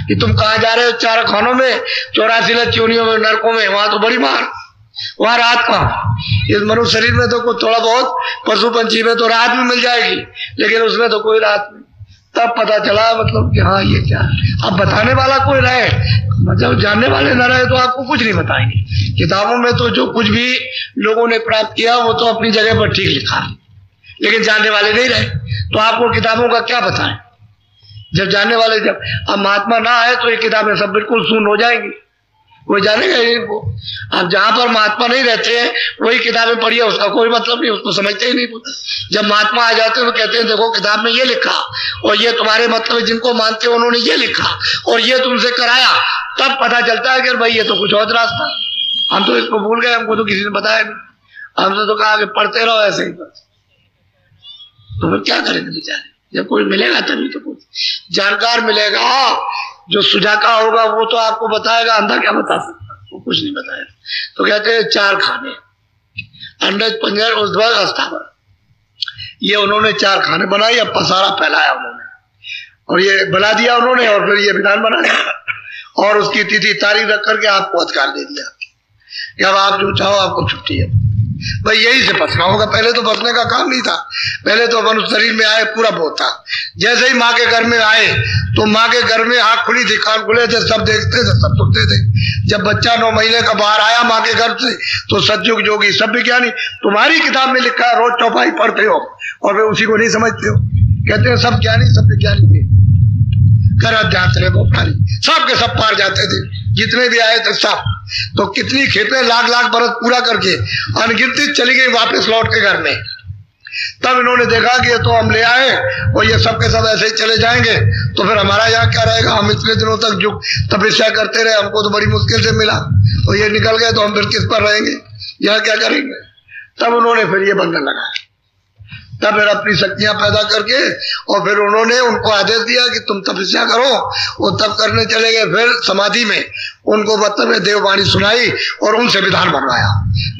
कि तुम कहाँ जा रहे हो, 4 खानों में, 84 लच्चियों में, नरकों में, वहां तो बड़ी मार, वहां राहत कहाँ। इस मनुष्य शरीर में तो कुछ थोड़ा बहुत, पशु पंछी में तो राहत भी मिल जाएगी, लेकिन उसमें तो कोई राहत नहीं। तब पता चला मतलब कि हाँ ये क्या है। अब बताने वाला कोई रहे, मतलब जानने वाले न रहे तो आपको कुछ नहीं बताएंगे। किताबों में तो जो कुछ भी लोगों ने प्राप्त किया वो तो अपनी जगह पर ठीक लिखा, लेकिन जानने वाले नहीं रहे तो आपको किताबों का क्या बताएं। जब जानने वाले, जब अब महात्मा ना आए तो ये किताबें सब बिल्कुल शून्य हो जाएंगी, कोई जानेगा ही इनको। अब जहां पर महात्मा नहीं रहते हैं वही किताबें पढ़िए, उसका कोई मतलब नहीं, उसको समझते ही नहीं। जब महात्मा आ जाते हैं तो कहते हैं देखो किताब में ये लिखा, और ये तुम्हारे मतलब जिनको मानते हो उन्होंने ये लिखा, और ये तुमसे कराया, तब पता चलता है कि भाई ये तो कुछ और रास्ता, हम तो इसको भूल गए, हमको तो किसी ने बताया नहीं, हमसे तो कहा कि पढ़ते रहो ऐसे ही। तो फिर क्या करेंगे बेचारे, जब कोई मिलेगा तभी तो कुछ जानकार मिलेगा, जो सुजाका होगा वो तो आपको बताएगा, अंधा क्या बता सकता, वो कुछ नहीं बताएगा। तो कहते हैं 4 खाने, अंडज, पंजर, उद्भव, अस्थावर, ये उन्होंने 4 खाने बनाई। अब पसारा फैलाया उन्होंने, और ये बना दिया उन्होंने, और फिर ये विधान बनाया, और उसकी तिथि तारीख रख करके आपको अधिकार दे दिया कि अब आप जो चाहो आपको छुट्टी है। भाई यही से बचना होगा, पहले तो बचने का काम नहीं था, पहले तो मनुष्य शरीर में आए पूरा बहुत था। जैसे ही माँ के घर में आए तो माँ के घर में आंख खुली थी, कान खुले थे, सब देखते थे, सब सुनते थे। जब बच्चा 9 महीने का बाहर आया माँ के घर से तो सतयुग जोगी सब विज्ञानी, तुम्हारी किताब में लिखा है, रोज चौपाई पढ़ते हो और वे उसी को नहीं समझते हो। कहते हैं सब ज्ञानी, सब विज्ञानी थे, कर अध्यास रहे वो प्राणी, सबके सब पार जाते थे, जितने भी आए थे सब। तो कितनी खेपें लाख लाख बरस पूरा करके अनगिनती चली गई वापस लौट के घर में। तब इन्होंने देखा कि ये तो हम ले आए और ये सब के सब ऐसे ही चले जाएंगे, तो फिर हमारा यहाँ क्या रहेगा। हम इतने दिनों तक जो तपस्या करते रहे, हमको तो बड़ी मुश्किल से मिला, और ये निकल गए तो हम फिर किस पर रहेंगे, यहाँ क्या करेंगे। तब उन्होंने फिर ये बंधन लगाया, तब फिर अपनी शक्तियां पैदा करके, और फिर उन्होंने उनको आदेश दिया कि तुम तपस्या करो। वो तब करने चले गए, फिर समाधि में उनको मतलब देववाणी सुनाई और उनसे विधान बनवाया।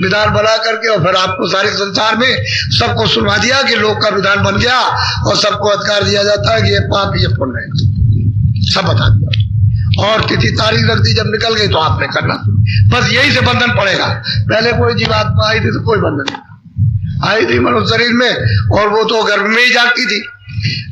विधान बना करके और फिर आपको सारे संसार में सबको सुनवा दिया कि लोक का विधान बन गया, और सबको अधिकार दिया जाता है कि ये पाप ये पुण्य है, सब बता दिया। और तिथि तारीख रख दी, जब निकल गई तो आपने करना, बस यही से बंधन पड़ेगा। पहले कोई जीवात्मा आई थी तो कोई बंधन नहीं आई थी मनुष्य शरीर में, और वो तो घर में ही जागती थी,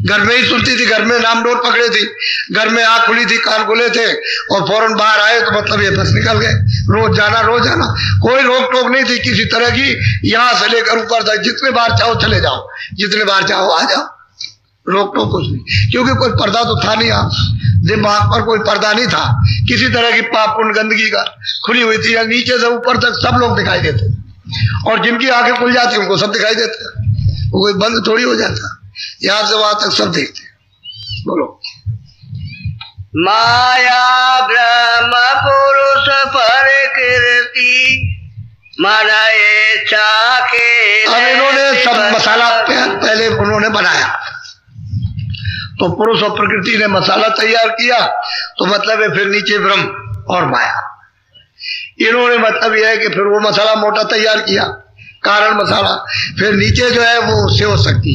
घर में ही सुनती थी, घर में नाम डोर पकड़े थी, घर में आंख खुली थी, कान खुले थे, और फौरन बाहर आए तो मतलब ये बस निकल गए। रोज जाना, कोई रोक टोक नहीं थी किसी तरह की, यहाँ से लेकर ऊपर तक जितने बार चाहो चले जाओ, जितने बार चाहो आ जाओ, रोक टोक कुछ नहीं, क्योंकि कोई पर्दा तो था नहीं। आप दिमाग पर कोई पर्दा नहीं था किसी तरह की पाप पुण्य गंदगी का, खुली हुई थी, नीचे से ऊपर तक सब लोग दिखाई देते, और जिनकी आंखें खुल जाती उनको सब दिखाई देते, वो कोई बंद थोड़ी हो जाता, यहाँ से वहां तक सब देखते। बोलो। माया ब्रह्म पुरुष प्रकृति मनाए चाके। अब इन्होंने सब मसाला पहले उन्होंने बनाया, तो पुरुष और प्रकृति ने मसाला तैयार किया, तो मतलब है फिर नीचे ब्रह्म और माया। इन्होंने मतलब यह है कि फिर वो मसाला मोटा तैयार किया, कारण मसाला, फिर नीचे जो है वो शिव शक्ति,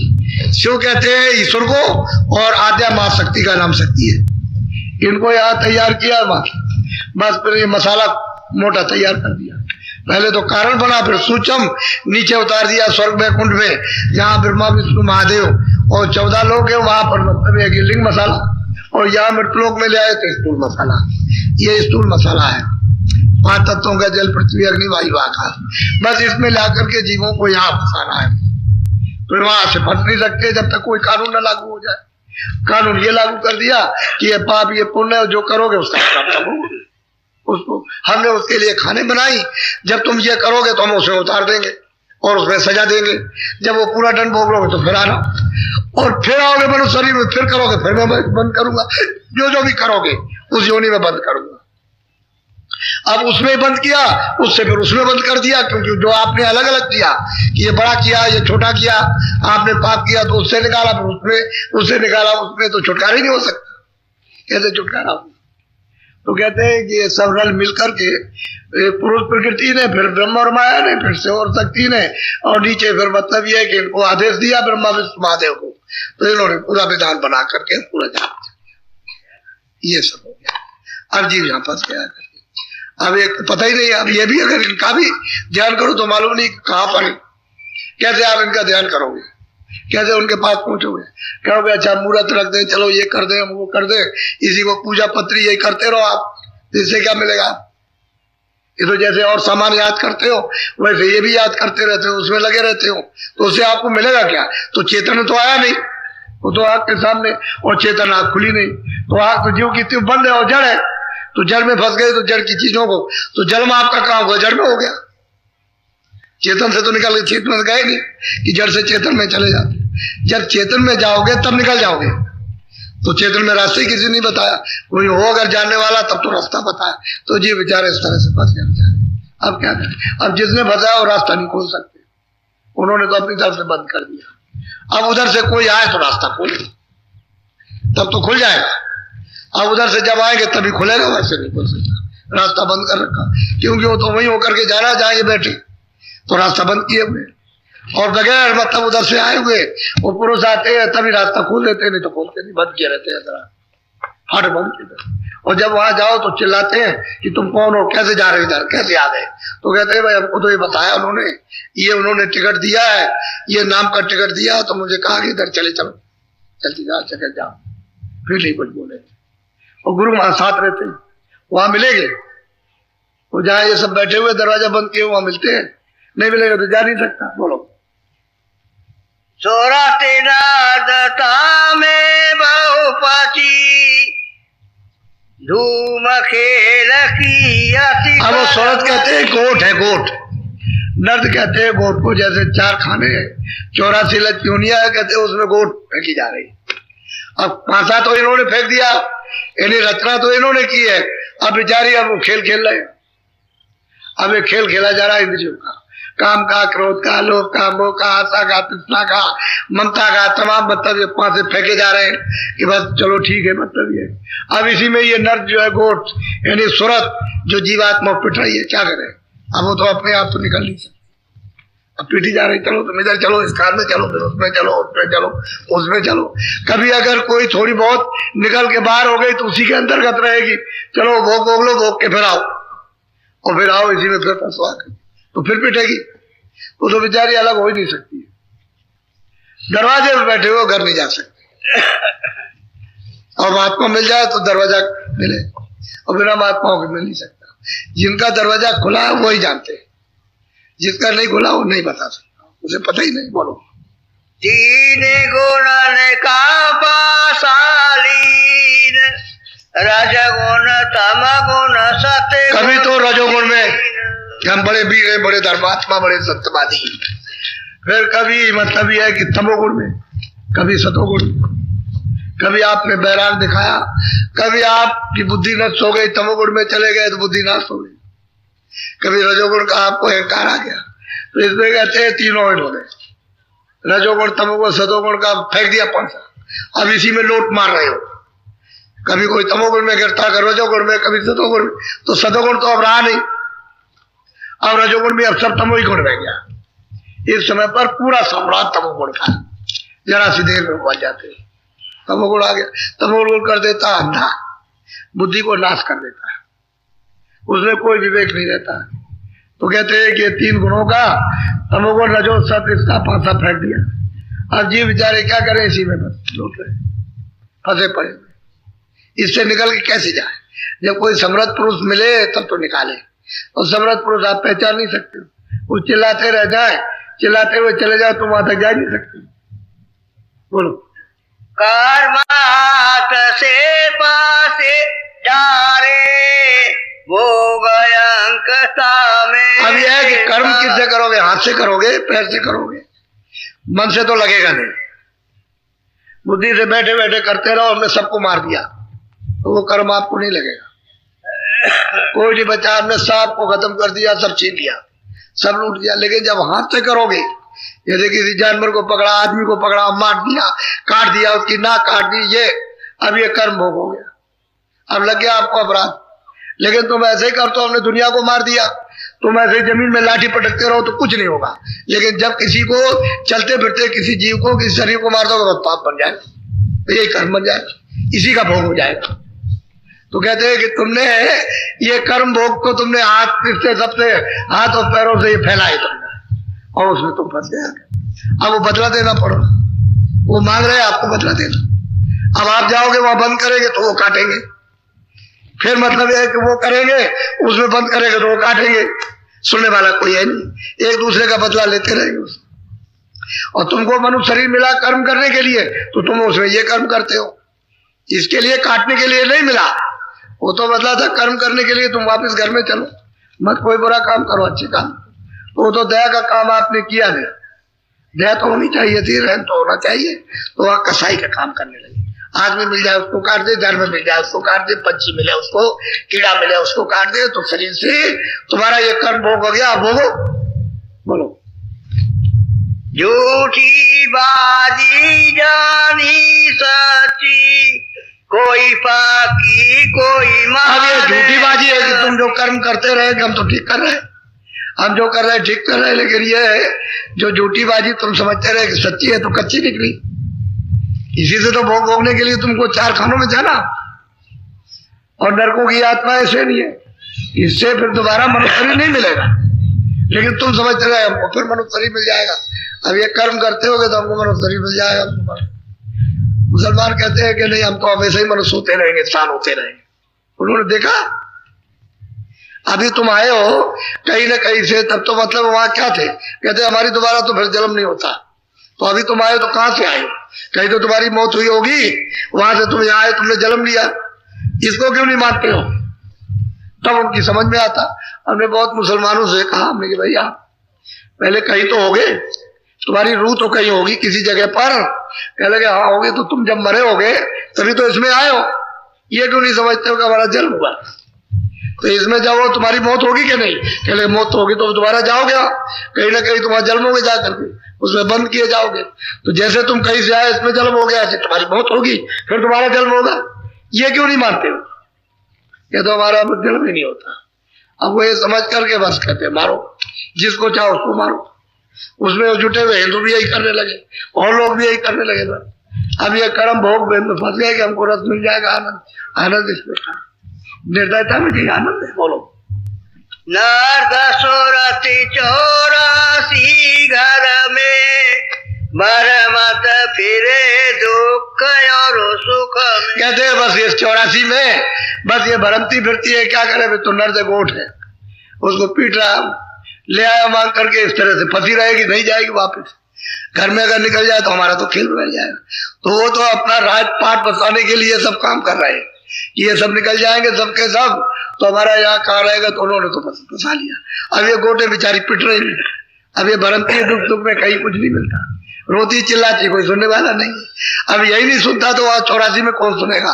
शिव कहते हैं ईश्वर को, और आद्या मां शक्ति का नाम शक्ति है। इनको यहाँ तैयार किया, बस फिर ये मसाला मोटा तैयार कर दिया। पहले तो कारण बना, फिर सूक्ष्म नीचे उतार दिया स्वर्ग में, कुंड में, जहाँ ब्रह्मा विष्णु महादेव और 14 लोग हैं वहां पर, मतलब है कि लिंग मसाला, और यहाँ मृतलोक में ले आए तो स्थूल मसाला। ये स्थूल मसाला है 5 तत्वों का, जल पृथ्वी अग्नि वायु आकाश। बस इसमें लाकर के जीवों को यहाँ फंसाना है, तो वहां से फंस नहीं सकते जब तक कोई कानून न लागू हो जाए। कानून ये लागू कर दिया कि ये पाप ये पुण्य जो करोगे उसका प्राप्त होगा। उसको हमने उसके लिए खाने बनाई, जब तुम ये करोगे तो हम उसे उतार देंगे और उसमें सजा देंगे। जब वो पूरा दंड भोग लोगे तो फिर आना, और फिर आओगे मनुष्य शरीर में, फिर करोगे, फिर मैं बंद करूंगा। जो भी करोगे उस योनि में बंद करूंगा। अब उसमें बंद किया, उससे फिर उसमें बंद कर दिया, क्योंकि जो आपने अलग अलग किया कि ये बड़ा किया ये छोटा किया, आपने पाप किया तो उससे निकाला, फिर उसमें उससे निकाला, उसमें तो छुटकारा ही नहीं हो सकता। कैसे छुटकारा हो? तो कहते हैं कि ये सब रल मिलकर के पुरुष प्रकृति ने, फिर ब्रह्म और माया ने, फिर से और शक्ति ने, और नीचे फिर मतलब ये है कि इनको आदेश दिया ब्रह्मा विष्णु महादेव को, तो इन्होंने पूरा विधान बना करके पूरा जान ये सब हो गया। अब जीव यहाँ फंस गया करके, अब एक पता ही नहीं। अब ये भी अगर इनका भी ध्यान करो तो मालूम नहीं कहाँ पर, कैसे आप इनका ध्यान करोगे, कैसे उनके पास पहुंचोगे? कहोगे अच्छा मुहूर्त रख दें, चलो ये कर दें, वो कर दें, इसी को पूजा पत्री यही करते रहो आप, इससे क्या मिलेगा? ये तो जैसे और सामान याद करते हो वैसे ये भी याद करते रहते हो, उसमें लगे रहते हो, तो उससे आपको मिलेगा क्या? तो चेतन तो आया नहीं, वो तो आग के सामने, और चेतन आग खुली नहीं, तो आग तो जीव की त्यों बंद है और जड़ है, तो जड़ में फंस गए तो जड़ की चीजों को, तो जड़ में आपका काम हुआ, जड़ में हो गया। चेतन से तो निकल गए, चेतन में गए नहीं कि जड़ से चेतन में चले जाते। जब चेतन में जाओगे तब निकल जाओगे, तो चेतन में रास्ते किसी नहीं बताया, कोई हो अगर जानने वाला तब तो रास्ता बताया, तो जी बेचारे इस तरह से फंस गए। अब क्या करें? अब जिसने फंसाया वो रास्ता नहीं खोल सकते, उन्होंने तो अपनी तरफ से बंद कर दिया। अब उधर से कोई आए तो रास्ता खोले, तब तो खुल जाएगा। अब उधर से जब आएंगे तभी खुलेगा, वैसे नहीं खुल सकता, रास्ता बंद कर रखा, क्योंकि वो तो वही होकर के जाना जहाँ ये बैठे, तो रास्ता बंद किए हुए, और बगैर मतलब उधर से आए हुए वो पुरुष आते हैं तभी रास्ता खोल देते, नहीं तो खोलते नहीं, बंद किए रहते हैं जरा हट बंद किए। और जब वहां जाओ तो चिल्लाते हैं कि तुम कौन हो, कैसे जा रहे हो इधर, कैसे आ गए? तो कहते हैं भाई हमको तो ये बताया उन्होंने, ये उन्होंने टिकट दिया है, ये नाम का टिकट दिया, तो मुझे कहा कि इधर चले चलो, जल्दी जाओ चले जाओ, फिर नहीं कुछ बोले। और गुरु वहां साथ रहते हैं, वहां मिलेंगे, वो जहाँ ये सब बैठे हुए दरवाजा बंद किए वहां मिलते हैं, नहीं मिलेगा तो जा नहीं सकता। बोलो सोरती नादता में बहुपति धूम खेल की अति। अब वो सोरत कहते हैं गोट है, गोट। नर्द कहते हैं गोट को, जैसे 4 खाने 84 लचूनिया कहते हैं, उसमें गोट फेंकी जा रही। अब पासा तो इन्होंने फेंक दिया, इन्हें रचना तो इन्होंने की है, अब बेचारी अब वो खेल खेल रहे। अब एक खेल खेला जा रहा है इंद्रियों का, काम का, क्रोध का, लोभ का, मोह का, आशा का, तृष्णा का, ममता का, तमाम मतलब ये 5 से फेंके जा रहे हैं कि बस चलो ठीक है, मतलब ये। अब इसी में ये नर्द जो है गोट यानी सूरत जो जीवात्मा पिट रही है, क्या करे? अब वो तो अपने आप तो निकल नहीं सकती, अब पीटी जा रही, चलो तुम इधर चलो, इस कार में चलो, फिर उसमें चलो, उसमें चलो, उसमें चलो। कभी अगर कोई थोड़ी बहुत निकल के बाहर हो गई तो उसी के अंतर्गत रहेगी, चलो भोग भोग लो, भोग के फिर आओ, और फिर आओ इसी में फिर फंसवा कर, तो फिर पिटेगी, वो तो बेचारी अलग हो ही नहीं सकती है। दरवाजे पर बैठे हुए घर नहीं जा सकते, और महात्मा मिल जाए तो दरवाजा मिले, और बिना महात्माओं के मिल नहीं सकता। जिनका दरवाजा खुला है वही जानते हैं, जिसका नहीं खुला वो नहीं बता सकता, उसे पता ही नहीं। बोलो 3 गुणन का पाशालीन रजगुण तम गुण सत्य। कभी तो रजोगुण में हम बड़े वीर हैं, बड़े धर्मात्मा, बड़े सत्यवादी, फिर कभी मतलब यह है कि तमोगुण में, कभी सतोगुण, कभी आपने बैराग दिखाया, कभी आपकी बुद्धि नष्ट हो गई, तमोगुण में चले गए तो बुद्धि नष्ट हो गई, कभी रजोगुण का आपको अहंकार आ गया, तो इसमें कहते हैं तीनों इन्होंने, रजोगुण, तमोगुण, सतोगुण का फेंक दिया पासा, अब इसी में लोट मार रहे हो। कभी कोई तमोगुण में गिरता, कभी रजोगुण में, कभी सतोगुण में, तो सतोगुण तो अब रहा नहीं, अब रजोगुण में अब सब तमोही गुण रह गया। इस समय पर पूरा सम्राट तमोगुण का, जरा सी देर में बच जाते, तमोगुण आ गया, तमोगुण कर देता अंधा, बुद्धि को नाश कर देता है, उसमें कोई विवेक नहीं रहता। तो कहते हैं कि 3 गुणों का तमोगुण, रजो, सत, इसका पासा फेंक दिया, अब जी बेचारे क्या करें, इसी में बस लूट रहे, फंसे पड़े। इससे निकल के कैसे जाए? जब कोई समृद्ध पुरुष मिले तब तो निकाले, और समृद्ध पुरुष आप पहचान नहीं सकते। वो चिल्लाते रह जाए, चिल्लाते हुए चले जाओ, तुम वहां तक जा नहीं सकते। बोलो। कर्मात से पासे डारे भोग अंकता में। अब यह है कि कर्म किससे करोगे? हाथ से करोगे, पैर से करोगे, मन से तो लगेगा नहीं। बुद्धि से बैठे बैठे करते रहो, हमने सबको मार दिया, तो वो कर्म आपको नहीं लगेगा। कोई नहीं बचा, हमने सांप को खत्म कर दिया, सब छीन लिया, सब लूट दिया। लेकिन जब हाथ से करोगे, जैसे किसी जानवर को पकड़ा, आदमी को पकड़ा, मार दिया, काट दिया, उसकी नाक काट दी, ये अब ये कर्म भोग हो गया, अब लग गया आपको अपराध। लेकिन तुम ऐसे ही करते हो, हमने दुनिया को मार दिया, तुम ऐसे ही जमीन में लाठी पटकते रहो तो कुछ नहीं होगा। लेकिन जब किसी को चलते फिरते किसी जीव को, किसी शरीर को मार दोगे तो पाप बन जाएगा, तो यही कर्म बन जाएगा, इसी का भोग हो जाएगा। तो कहते हैं कि तुमने ये कर्म भोग को तुमने हाथ से, सबसे हाथ और पैरों से ये फैलाए तुमने, और उसमें तुम फंस गए। अब वो बदला देना पड़ो, वो मांग रहे हैं आपको बदला देना। अब आप जाओगे वहां बंद करेंगे तो वो काटेंगे, फिर मतलब है कि वो करेंगे, उसमें बंद करेंगे तो वो काटेंगे। सुनने वाला कोई है नहीं, एक दूसरे का बदला लेते रहेंगे उसमें। और तुमको मनुष्य शरीर मिला कर्म करने के लिए, तो तुम उसमें ये कर्म करते हो, इसके लिए काटने के लिए नहीं मिला। वो तो बदला था कर्म करने के लिए, तुम वापस घर में चलो, मत कोई बुरा काम करो, अच्छे काम। तो वो तो दया का काम आपने किया नहीं, दया तो होनी चाहिए थी, रहम तो होना चाहिए। तो वह कसाई का काम करने लगे, आदमी मिल जाए उसको काट दे, जानवर मिल जाए उसको काट दे, पंछी मिले उसको, कीड़ा मिले उसको काट दे। तो शरीर से तुम्हारा ये कर्म भोग हो गया, भोगो। बोलो। झूठी बाजी जानी सच्ची, कोई पाकी कोई माने। अब ये झूठी बाजी है कि तुम जो कर्म करते रहे हम तो ठीक कर रहे हैं, हम जो कर रहे हैं ठीक कर रहे हैं, लेकिन ये है जो झूठी बाजी तुम समझते रहे कि सच्ची है तो कच्ची निकली। इसी से तो भोग भोगने के लिए तुमको 4 खानों में जाना, और नरकों की आत्मा ऐसे नहीं है, इससे फिर दोबारा मनुष्य शरीर नहीं मिलेगा। लेकिन तुम समझते रहे हमको फिर मनुष्य शरीर मिल जाएगा। अब ये कर्म करते होगे तो हमको मनुष्य शरीर मिल जाएगा। मुसलमान कहते हैं कि नहीं, हम तो हमेशा ही मनुष्य होते रहेंगे, इंसान होते रहेंगे। उन्होंने देखा अभी तुम आए हो कहीं ना कहीं से, तब तो मतलब वहां क्या थे, कहते हमारी दोबारा तो फिर जन्म नहीं होता। तो अभी तुम आए तो कहां से आए? कहीं तो तुम्हारी मौत हुई होगी, वहां से तुम यहाँ आए, तुमने जन्म लिया। इसको क्यों नहीं मानते हो? तब उनकी समझ में आता। हमने बहुत मुसलमानों से कहा, हमने कि भैया पहले कहीं तो होगे, तुम्हारी रूह तो कहीं होगी किसी जगह पर। कह लगे हाँ होगे, तो तुम जब मरे होगे तभी तो इसमें आए हो, ये क्यों नहीं समझते हो कि हमारा जन्म हुआ? तो इसमें जाओ, तुम्हारी मौत होगी कि नहीं? कह लगे मौत तो होगी, तो दोबारा जाओगे, कहीं ना कहीं तुम्हारा जन्म होगे, जाकर के उसमें बंद किए जाओगे। तो जैसे तुम कहीं से आए इसमें जन्म हो गया, तुम्हारी मौत होगी, फिर तुम्हारा जन्म होगा। ये क्यों नहीं मानते हो? ये तो हमारा जन्म ही नहीं होता। अब वो ये समझ करके बस कहते मारो, जिसको चाहो उसको मारो। उसमें जुटे हुए हिंदू भी यही करने लगे, और लोग भी यही करने लगे। अब ये कर्म भोग में फंस गए कि हमको रस मिल जाएगा, आनंद, आनंद इसमें था, निर्दयता में नहीं आनंद है। बोलो। नर्द सुरति 84 घर में, मर मत फिरे दुख और सुख में। कहते हैं बस ये 84 में बस ये भरमती फिरती है, क्या करे? तो नर्द गोट है, उसको पीट रहा, ले आया मांग करके, इस तरह से फंसी रहेगी, नहीं जाएगी वापस। घर में अगर निकल जाए तो हमारा तो खेल रह जाएगा। तो वो तो अपना राज पाट बसाने के लिए सब काम कर रहे हैं, ये सब निकल जाएंगे सबके सब, तो हमारा यहाँ कहाँ रहेगा? तो उन्होंने तो फंसा लिया। अब ये गोटे बेचारी पिट रही है, अब ये भरमती है, दुख दुख में कहीं कुछ नहीं मिलता, रोती चिल्लाती, कोई सुनने वाला नहीं है। अब यही नहीं सुनता तो वहां 84 में कौन सुनेगा?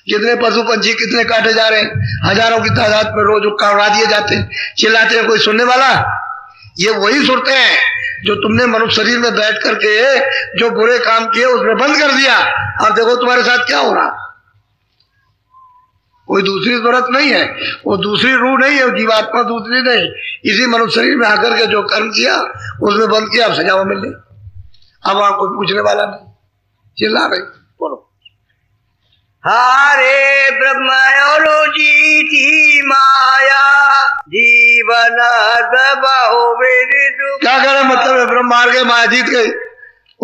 कितने पशु पंछी कितने काटे जा रहे हैं, हजारों की तादाद में रोज काटवा दिए जाते हैं, चिल्लाते हैं, कोई सुनने वाला? ये वही सुनते हैं जो तुमने मनुष्य शरीर में बैठ करके जो बुरे काम किए उसमें बंद कर दिया। अब देखो तुम्हारे साथ क्या हो रहा। कोई दूसरी जरूरत नहीं है, वो दूसरी रूह नहीं है, जीवात्मा दूसरी नहीं, इसी मनुष्य शरीर में आकर के जो कर्म किया उसमें बंद किया, अब सजा मिल गई। अब वहां कोई पूछने वाला नहीं, चिल्ला रही। बोलो। हारे ब्रह्म जी थी माया, जीवन दबाओ मेरे दुख। क्या करे? मतलब है ब्रह्म मार गए, माया जीत गई,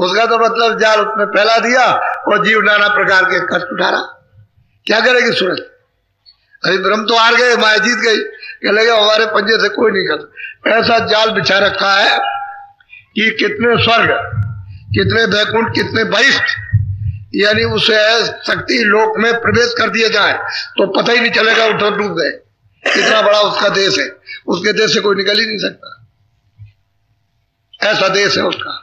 उसका तो मतलब जाल उसमें फैला दिया और जीव नाना प्रकार के कष्ट उठा रहा। क्या करेगी सूरत? अभी ब्रह्म तो हार गए, माया जीत गई, कह लगे हमारे पंजे से कोई नहीं कर। ऐसा जाल बिछा रखा है कि कितने स्वर्ग, कितने वैकुंठ, कितने वरिष्ठ, यानी उसे शक्ति लोक में प्रवेश कर दिया जाए तो पता ही नहीं चलेगा उधर डूब गए। इतना बड़ा उसका देश है, उसके देश से कोई निकल ही नहीं सकता, ऐसा देश है उसका।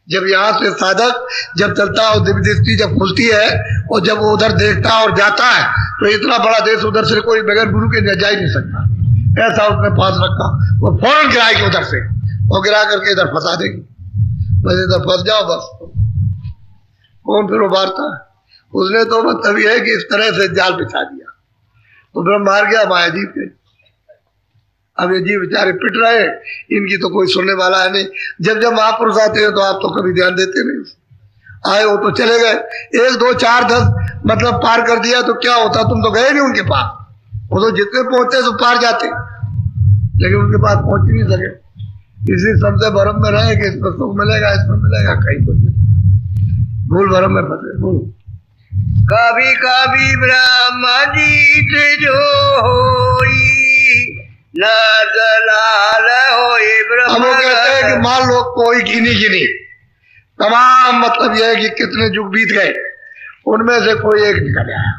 जब यहाँ से साधक जब चलता है और दिव्य दृष्टि जब खुलती है और जब वो उधर देखता है और जाता है तो इतना बड़ा देश उधर से कोई बगैर गुरु के जा ही नहीं सकता। ऐसा उसने पास रखा, वो फौरन गिराएगी उधर से और गिरा करके इधर फंसा देगी। बस इधर फंस जाओ, बस कौन फिर उबारता है? उसने तो मतलब ये है कि इस तरह से जाल बिछा दिया तो ब्रह्म मार गया, माया जीत गई। अब ये जीव बेचारे पिट रहे, इनकी तो कोई सुनने वाला है नहीं। जब जब महापुरुष आते हैं तो आप तो कभी ध्यान देते नहीं। आए वो तो चले गए, 1 2 4 10 मतलब पार कर दिया तो क्या होता, तुम तो गए नहीं उनके पास। वो तो जितने पहुंचे तो पार जाते, लेकिन उनके पास पहुंच ही नहीं सके। इसी सबसे भरम में रहे कि इसमें सुख मिलेगा, इसमें मिलेगा, कहीं कुछ नहीं, भूल भरम में फंसे। भूल कभी कभी ब्रह्म जीत जो होई न दलाल होए ब्रह्म। अब वो कहते हैं कि मान लो कोई गिनी तमाम, मतलब यह है कि कितने युग बीत गए, उनमें से कोई एक निकल आया।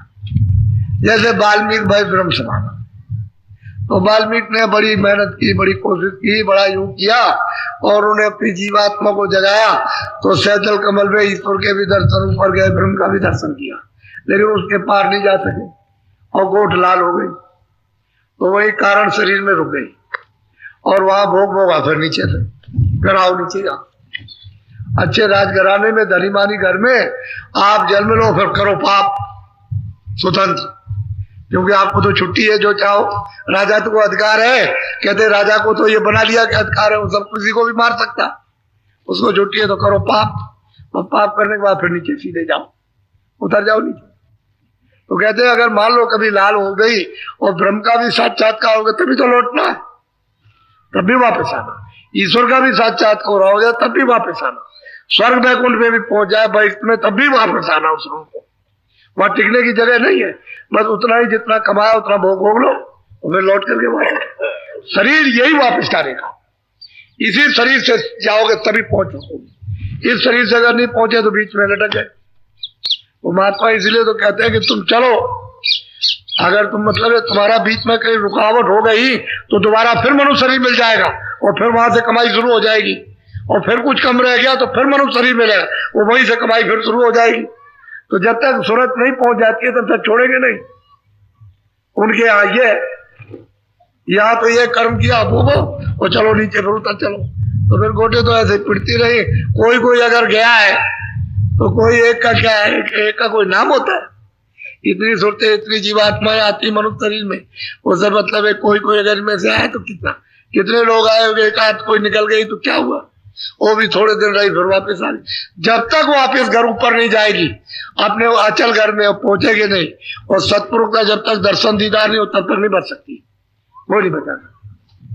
जैसे वाल्मीकि भाई ब्रह्म समाना, तो वाल्मीकि ने बड़ी मेहनत की, बड़ी कोशिश की, बड़ा योग किया और उन्हें अपनी जीवात्मा को जगाया। तो सैजल कमल में ईश्वर के भी दर्शन, ऊपर गए ब्रह्म का भी दर्शन किया, लेकिन उसके पार नहीं जा सके और गोठ लाल हो गई। तो वही कारण शरीर में रुक गई और वहां भोग भोगा। फिर नीचे से कराओ, नीचे जाओ। अच्छे राजघराने में, धनीमानी घर में आप जन्म लो, फिर करो पाप स्वतंत्र, क्योंकि आपको तो छुट्टी है, जो चाहो। राजा को अधिकार है, कहते राजा को तो ये बना लिया कि अधिकार है, वो सब किसी को भी मार सकता, उसको छुट्टी है तो करो पाप। और पाप करने के बाद फिर नीचे सीधे जाओ, उतर जाओ नीचे। तो कहते हैं अगर मान लो कभी लाल हो गई और ब्रह्म का भी साक्षात्कार हो गया तभी तो लौटना है, तब भी वापस आना। ईश्वर का भी साक्षात्कार हो गया तब भी वापस आना। स्वर्ग वैकुंठ में भी पहुंच जाए भाई में, तब भी वापस आना उस रूप को। वहां टिकने की जगह नहीं है, बस उतना ही जितना कमाया उतना भोग लो और फिर लौट करके वापस। शरीर यही वापस करेगा, इसी शरीर से जाओगे तभी पहुंचोगे। इस शरीर से अगर नहीं पहुंचे तो बीच में लटक गए। वो महात्मा इसलिए तो कहते हैं कि तुम चलो, अगर तुम मतलब तुम्हारा बीच में कहीं रुकावट हो गई तो दोबारा फिर मनुष्य शरीर मिल जाएगा और फिर वहां से कमाई शुरू हो जाएगी, और फिर कुछ कम रह गया तो फिर मनुष्य शरीर मिलेगा, वो वहीं से कमाई फिर शुरू हो जाएगी। तो जब तक सूरत नहीं पहुंच जाती है तब तक छोड़ेंगे नहीं। उनके यहाँ ये, यहाँ तो ये कर्म किया भोगो और चलो नीचे फिर उतर चलो। तो फिर गोटे तो ऐसे पिटती रही। कोई अगर गया है तो कोई एक का क्या है, एक का कोई नाम होता है। इतनी सुरतें, इतनी जीवात्माएं आती मनुष्य शरीर में, वो सब मतलब है कोई अगर इनमें से आए तो कितने लोग आए होंगे, एक आध कोई निकल गई तो क्या हुआ, वो भी थोड़े दिन रही फिर वापस आ गई। जब तक वापस घर ऊपर नहीं जाएगी, अपने अचल घर में पहुंचेगी नहीं, और सतपुरुष का जब तक दर्शन दीदार नहीं हो तब तक नहीं बच सकती। वो नहीं बचाना।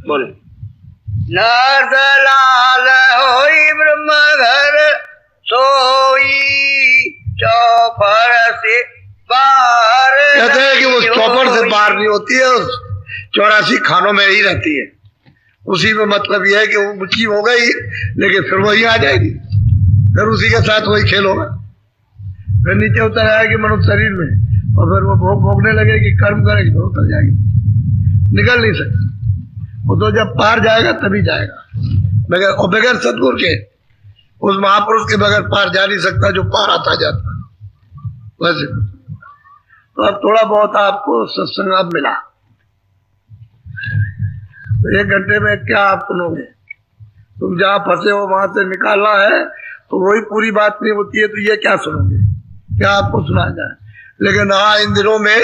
बोले नरदलाल होई ब्रह्म घर सोई चौपर से बाहर। कहते हैं कि वो चौपर से बाहर नहीं होती है, उस 84 खानों में ही रहती है। उसी में मतलब यह है कि वो मुच्ची हो गई लेकिन फिर वही आ जाएगी, फिर उसी के साथ वही खेल होगा। फिर नीचे उतर आएगी मनुष्य शरीर में और फिर वो भोगने लगेगी, कर्म करेगी तो उतर जाएगी, निकल नहीं सकती। वो तो जब पार जाएगा तभी जाएगा, और बगैर सदगुरु के, उस महापुरुष के बगैर पार जा नहीं सकता जो पार आता जाता। वैसे तो अब थोड़ा बहुत आपको सत्संग अब मिला, तो 1 घंटे में क्या आप सुनोगे? तुम जहाँ फंसे हो वहां से निकालना है तो वही पूरी बात नहीं होती है, तो ये क्या सुनोगे, क्या आपको सुनाया जाए? लेकिन हाँ, इन दिनों में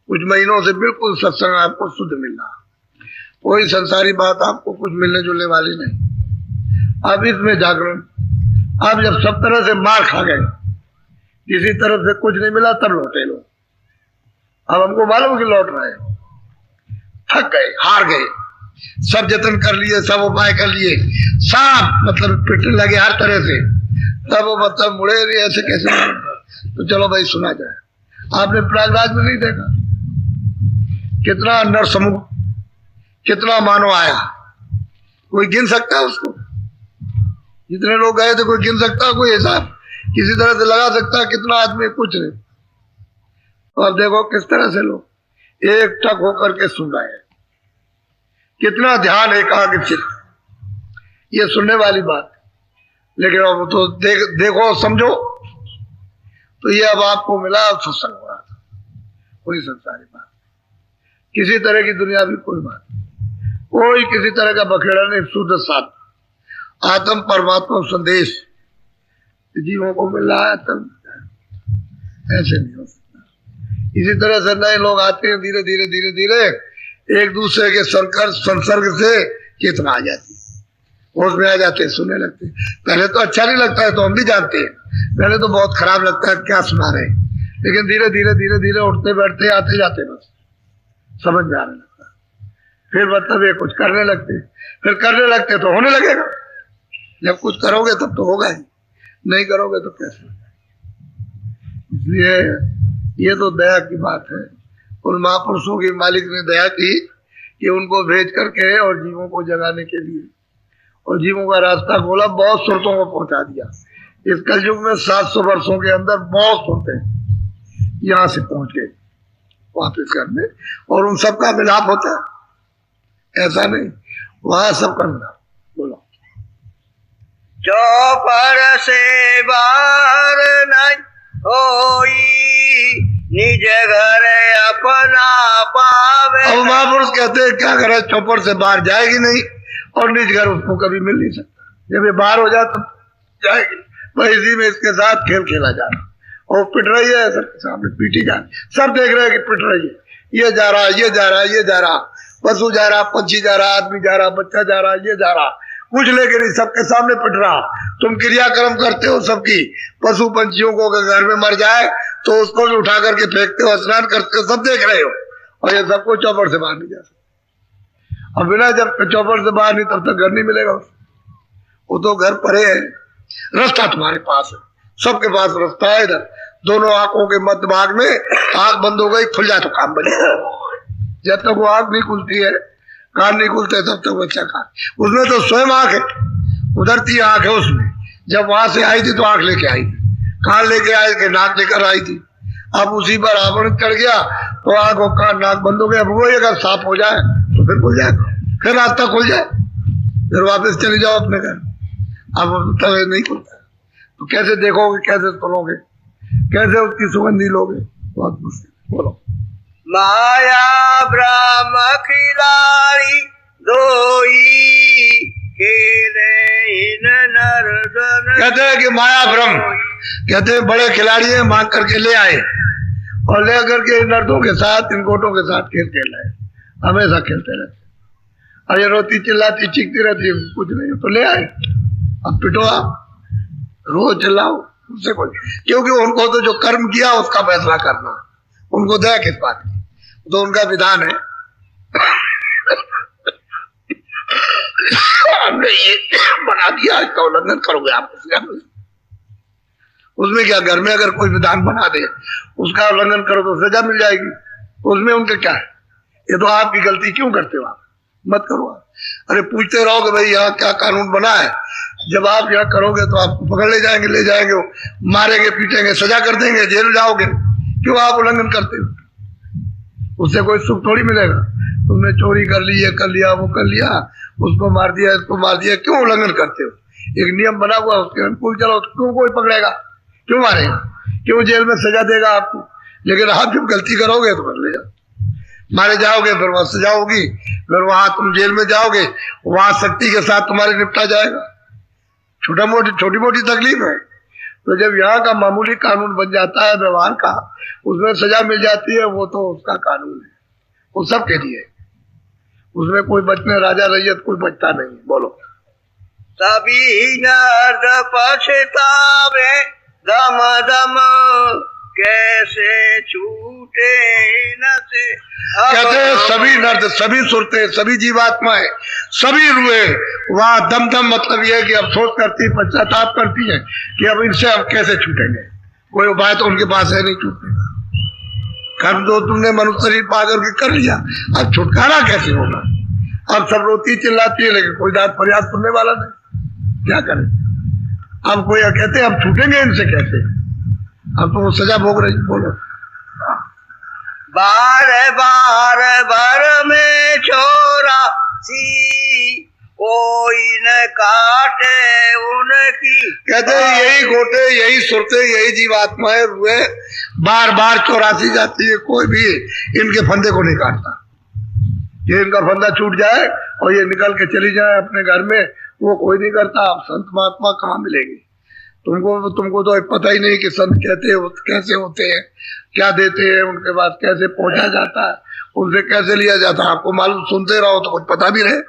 कुछ महीनों से बिल्कुल सत्संग आपको शुद्ध मिल रहा, कोई संसारी बात आपको कुछ मिलने जुलने वाली नहीं। अब इसमें जागरण, अब जब सब तरह से मार खा गए, किसी तरफ से कुछ नहीं मिला, तब लौटे लोग। अब हमको मालूम कि लौट रहे, थक गए, हार गए, सब जतन कर लिए, सब उपाय कर लिए, सब मतलब पिटने लगे हर तरह से, तब वो मतलब मुड़े नहीं, ऐसे कैसे मुड़ेगा? तो चलो भाई सुना जाए। आपने प्रयागराज में नहीं देखा कितना नर समूह, कितना मानव आया? कोई गिन सकता है उसको? जितने लोग गए थे कोई गिन सकता है? कोई हिसाब किसी तरह से लगा सकता है कितना आदमी? कुछ नहीं। तो अब देखो किस तरह से लोग एक टक होकर के सुन रहे हैं, कितना ध्यान एकाग्रचित, ये सुनने वाली बात। लेकिन अब तो देखो समझो, तो ये अब आपको मिला सत्संग हो रहा था, कोई संसारी बात, किसी तरह की दुनिया भी कोई बात, कोई किसी तरह का बखेड़ा नहीं, शुद्ध साथ आत्म परमात्मा संदेश जीवों को मिल रहा है। तब ऐसे नहीं हो सकता। इसी तरह से नए लोग आते हैं, धीरे धीरे धीरे धीरे एक दूसरे के संसर्ग से चेतना आ जाती है, होश में आ जाते हैं, सुनने लगते हैं। पहले तो अच्छा नहीं लगता है, तो हम भी जानते हैं, पहले तो बहुत खराब लगता है क्या सुना रहे, लेकिन धीरे धीरे धीरे धीरे उठते बैठते आते जाते बस समझ में आने लगता है। फिर मतलब ये कुछ करने लगते, फिर करने लगते तो होने लगेगा। जब कुछ करोगे तब तो होगा ही, नहीं करोगे तो कैसे होगा? इसलिए ये तो दया की बात है। उन महापुरुषों की मालिक ने दया की कि उनको भेज करके और जीवों को जगाने के लिए और जीवों का रास्ता खोला, बहुत सुरतों को पहुंचा दिया। इस कलयुग में 700 वर्षों के अंदर बहुत सुरतें यहाँ से पहुंच गए वापिस करने, और उन सबका मिलाप होता है, ऐसा नहीं वहां सब करना। बोलो चौपर से बाहर नहीं होई, निज घर अपना पावे। अब महापुरुष कहते हैं क्या करे, चौपर से बाहर जाएगी नहीं और निज घर उसको कभी मिल नहीं सकता। जब ये बाहर हो जाए तो जाएगी, वह इसी में इसके साथ खेल खेला जा रहा, और पिट रही है सबके सामने, पीटी जा रही, सब देख रहे हैं कि पिट रही है, ये जा रहा, ये जा रहा, ये जा रहा, पशु जा रहा, पंछी जा रहा, आदमी जा रहा, बच्चा जा रहा, ये जा रहा, कुछ लेके नहीं, सबके सामने पिट रहा। तुम क्रियाक्रम करते हो सबकी, पशु पंछियों को अगर घर में मर जाए तो उसको भी उठा करके फेंकते हो, स्नान करते हो, सब देख रहे हो, और ये सबको चौपर से बाहर नहीं जा सकते। और बिना जब चौपर से बाहर नहीं तब तक घर नहीं मिलेगा उसको। वो तो घर परे है, रास्ता तुम्हारे पास है, सबके पास रास्ता है। इधर दोनों आंखों के मध्य भाग में आंख बंद हो गई, खुल जाए तो काम बनेगा। जब तक वो आंख नहीं खुलती है, कान नहीं खुलते, तब तक बच्चा कान, उसमें तो स्वयं आंख है, उधरती आंख है उसमें। जब वहां से आई थी तो आंख लेके आई थी, कान लेके आई थी, नाक लेकर आई थी। अब उसी पर आवरण चढ़ गया तो आंख और कान नाक बंद हो गया। अब वो अगर साफ हो जाए तो फिर खुल जाएगा, फिर रास्ता खुल जाए, फिर वापस चले जाओ अपने घर। अब तब नहीं खुलता है तो कैसे देखोगे, कैसे सुनोगे, कैसे उसकी सुगंधी लोगे? बहुत मुश्किल। बोलो माया ब्रह्म खिलाड़ी दोई, खेले इन नर्दन। कहते हैं कि माया ब्रह्म, कहते हैं बड़े खिलाड़ी हैं, मांग करके ले आए और ले करके इन नर्दों के साथ, इन गोटों के साथ खेल खेल रहे, हमेशा खेलते रहते। और ये रोती चिल्लाती चीखती रहती, कुछ नहीं तो ले आए, अब पिटो आप, रोज चिल्लाओ, उससे कोई, क्योंकि उनको तो जो कर्म किया उसका फैसला करना, उनको दया किस बात की, तो उनका विधान है। हमने ये बना दिया, इसका उल्लंघन करोगे आप, उसमें क्या, घर में अगर कोई विधान बना दे उसका उल्लंघन करो तो सजा मिल जाएगी, उसमें उनके क्या है? ये तो आपकी गलती, क्यों करते हो आप? मत करो आप। अरे पूछते रहोगे भाई यहाँ क्या कानून बना है, जब आप यहाँ करोगे तो आपको पकड़ ले जाएंगे, मारेंगे, पीटेंगे, सजा कर देंगे, जेल जाओगे। क्यों आप उल्लंघन करते हो? उससे कोई सुख थोड़ी मिलेगा। तुमने चोरी कर ली, ये कर लिया, वो कर लिया, उसको मार दिया, इसको मार दिया, क्यों उल्लंघन करते हो? एक नियम बना हुआ, उसके अनुकूल चलो, क्यों कोई पकड़ेगा, क्यों मारेगा, क्यों जेल में सजा देगा आपको? लेकिन आप जब गलती करोगे तो कर ले जाओ, मारे जाओगे, फिर वहां सजा होगी, फिर वहां तुम जेल में जाओगे, वहां शक्ति के साथ तुम्हारे निपटा जाएगा। छोटी मोटी तकलीफ है। तो जब यहाँ का मामूली कानून बन जाता है व्यवहार का, उसमें सजा मिल जाती है, वो तो उसका कानून है, वो सबके लिए, उसमें कोई बचने, राजा रैयत कोई बचता नहीं। बोलो सभी नर्द पछतावे, दम दम कैसे छूटे न से। कहते हैं सभी नर्द, सभी सुरते, सभी जीवात्माएं, सभी रूहें वहां दम दम मतलब यह है कि अफसोस करती, पश्चाताप करती है कि अब इनसे अब कैसे छूटेंगे। कोई उपाय तो उनके पास है नहीं छूटने का। कर्म तो तुमने मनुष्य शरीर पा करके कर लिया, अब छुटकारा कैसे होगा। अब सब रोती चिल्लाती है लेकिन कोई दाद फरियाद सुनने वाला नहीं, क्या करें। अब कोई कहते अब छूटेंगे इनसे कैसे, अब तो वो सजा भोग रही। बोलो। बार बार भर में छोरा सी कोई न काटे उनकी। कहते हैं यही गोटे, यही सुरते, यही जीवात्माएं रूहे बार बार चौरासी जाती है, कोई भी इनके फंदे को नहीं काटता। ये इनका फंदा छूट जाए और ये निकल के चली जाए अपने घर में, वो कोई नहीं करता। अब संत महात्मा कहाँ मिलेंगे तुमको तो पता ही नहीं कि संत कैसे होते हैं, क्या देते हैं, उनके पास कैसे पहुंचा जाता है, उनसे कैसे लिया जाता है। आपको मालूम, सुनते रहो तो कुछ पता भी रहे,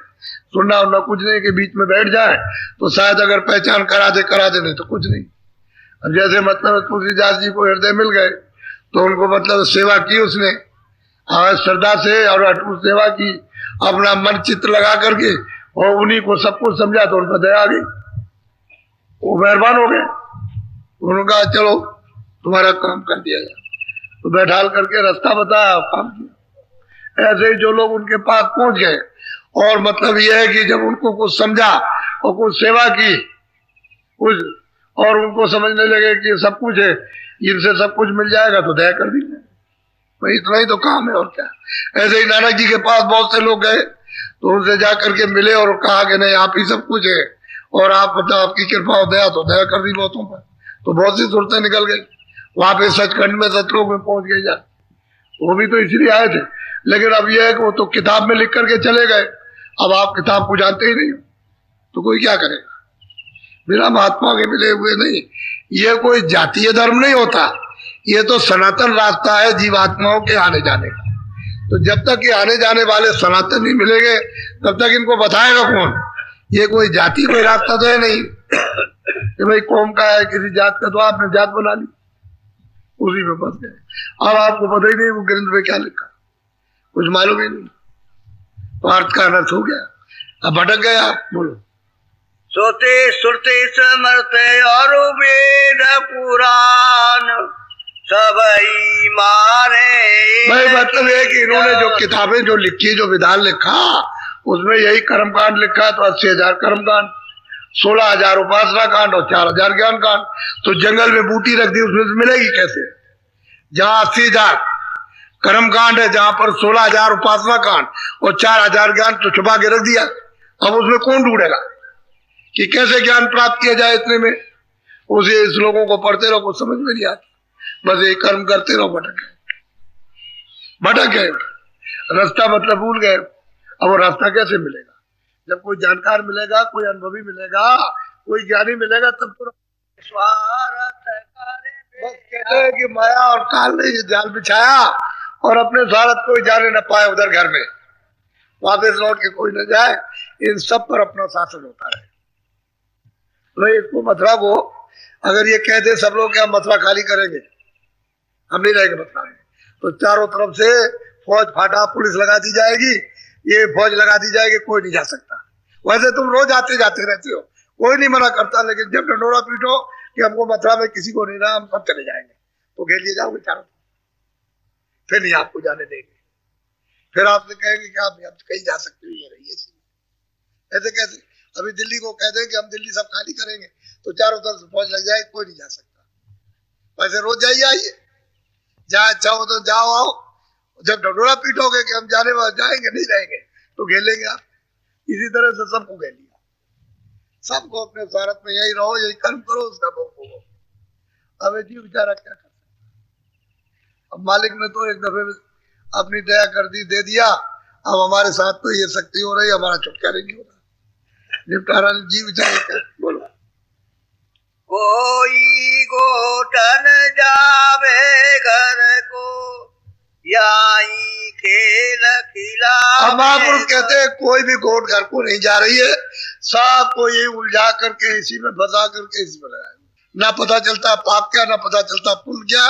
सुनना उनना कुछ नहीं कि बीच में बैठ जाए तो शायद अगर पहचान करा दे नहीं तो कुछ नहीं। अब जैसे मतलब तुलसीदास जी को हृदय मिल गए तो उनको मतलब सेवा की उसने श्रद्धा से और अटूट सेवा की, अपना मन चित्त लगा करके और उन्हीं को सब कुछ समझा तो उनका दया आ गई, वो मेहरबान हो गए। उन्होंने कहा चलो तुम्हारा काम कर दिया जाए, तो बैठाल करके रास्ता बताया, काम किया। ऐसे ही जो लोग उनके पास पहुंच गए और मतलब यह है कि जब उनको कुछ समझा और कुछ सेवा की कुछ और उनको समझने लगे कि सब कुछ है, इनसे सब कुछ मिल जाएगा तो दया कर दी। भाई इतना ही तो काम है और क्या। ऐसे ही नानक जी के पास बहुत से लोग गए तो उनसे जा करके मिले और कहा कि नहीं आप ही सब कुछ है और आप मतलब आपकी कृपा और दया, तो दया कर दी बहुतों पर, तो बहुत सी सूरतें निकल गई। वहां पे सचखंड में सतलोक में पहुंच गई जा, वो भी तो इसलिए आए थे। लेकिन अब यह है कि वो तो किताब में लिख करके चले गए, अब आप किताब को जानते ही नहीं तो कोई क्या करेगा। बिना महात्मा के मिले हुए नहीं। ये कोई जातीय धर्म नहीं होता, ये तो सनातन रास्ता है जीवात्माओं के आने जाने का। तो जब तक ये आने जाने वाले सनातन नहीं मिलेंगे तब तक इनको बताएगा कौन। ये कोई जाति कोई रास्ता तो है नहीं कि भाई कौम का है, किसी जात का, तो आपने जात बना ली, उसी में फंस गए। अब आपको पता ही नहीं वो ग्रंथ में क्या लिखा, कुछ मालूम ही नहीं, तो अर्थ का अनर्थ हो गया, अब भटक गए आप। बोलो। सोते सुरते समरते और वेद पुराण सबई मारे। भाई मतलब है कि इन्होंने जो किताबें जो लिखी, जो विधान लिखा, उसमें यही कर्मकांड लिखा तो 80,000 कर्मकांड, 16,000 उपासना कांड और 4,000 ज्ञान कांड। तो जंगल में बूटी रख दी, उसमें मिलेगी कैसे। जहाँ 80,000 कर्मकांड है, जहाँ पर 16,000 उपासना कांड और 4,000 ज्ञान तो छुपा के रख दिया। अब उसमें कौन ढूंढेगा कि कैसे ज्ञान प्राप्त किया जाए इतने में। उसे इस लोगों को पढ़ते रहो, कुछ समझ में नहीं आता, बस ये कर्म करते रहो, भटक गए, रास्ता मतलब भूल गए। अब वो रास्ता कैसे मिलेगा, जब कोई जानकार मिलेगा, कोई अनुभवी मिलेगा, कोई ज्ञानी मिलेगा, तब तो बस कहते हैं कि माया और काल ने ये जाल बिछाया और अपने स्वार्थ कोई जाने न पाए उधर घर में, वापस लौट के कोई न जाए, इन सब पर अपना शासन होता रहे। तो इसको मथुरा को अगर ये कहते सब लोग क्या मथुरा खाली करेंगे, हम नहीं रहेंगे मथुरा में, तो चारों तरफ से फौज फाटा पुलिस लगा दी जाएगी, ये फौज लगा दी जाएगी, कोई नहीं जा सकता। वैसे तुम रोज आते जाते रहते हो, कोई नहीं मना करता, लेकिन जब डंडोरा पीटो कि हमको मथुरा में किसी को नहीं रहा, हम सब चले जाएंगे, तो घेर लिए जाओगे चारों, फिर नहीं आपको जाने देंगे। फिर आपसे कहेंगे कि आप कहीं जा सकते हो, ये रहिए। ऐसे कैसे, अभी दिल्ली को कह दें कि हम दिल्ली सब खाली करेंगे तो चारों तरफ फौज लग जाए, कोई नहीं जा सकता। वैसे रोज जाइए आइए, जहाँ अच्छा हो तो जाओ आओ, जब ढंडोरा पीटोगे कि हम जाने जाएंगे नहीं रहेंगे तो घेर लेंगे आप। इसी तरह से सबको घेर लिया, सबको अपने स्वार्थ में यही रहो, यही कर्म करो, उसका भोग भोगो। अब जी बेचारा क्या कर सकता। अब मालिक ने तो एक दफे अपनी दया कर दी, दे दिया, अब हमारे साथ तो ये शक्ति हो रही, हमारा छुटकारा नहीं हो रहा, निपटारा जी बेचारे क्या। बोलो। कोई गोटन जावे घर को याई खेल खिला। अब महापुरुष कहते हैं कोई भी गोट घर को नहीं जा रही है, सब को ये उलझा करके इसी में फंसा करके इसी में लगाए। ना पता चलता पाप क्या, ना पता चलता पुण्य क्या,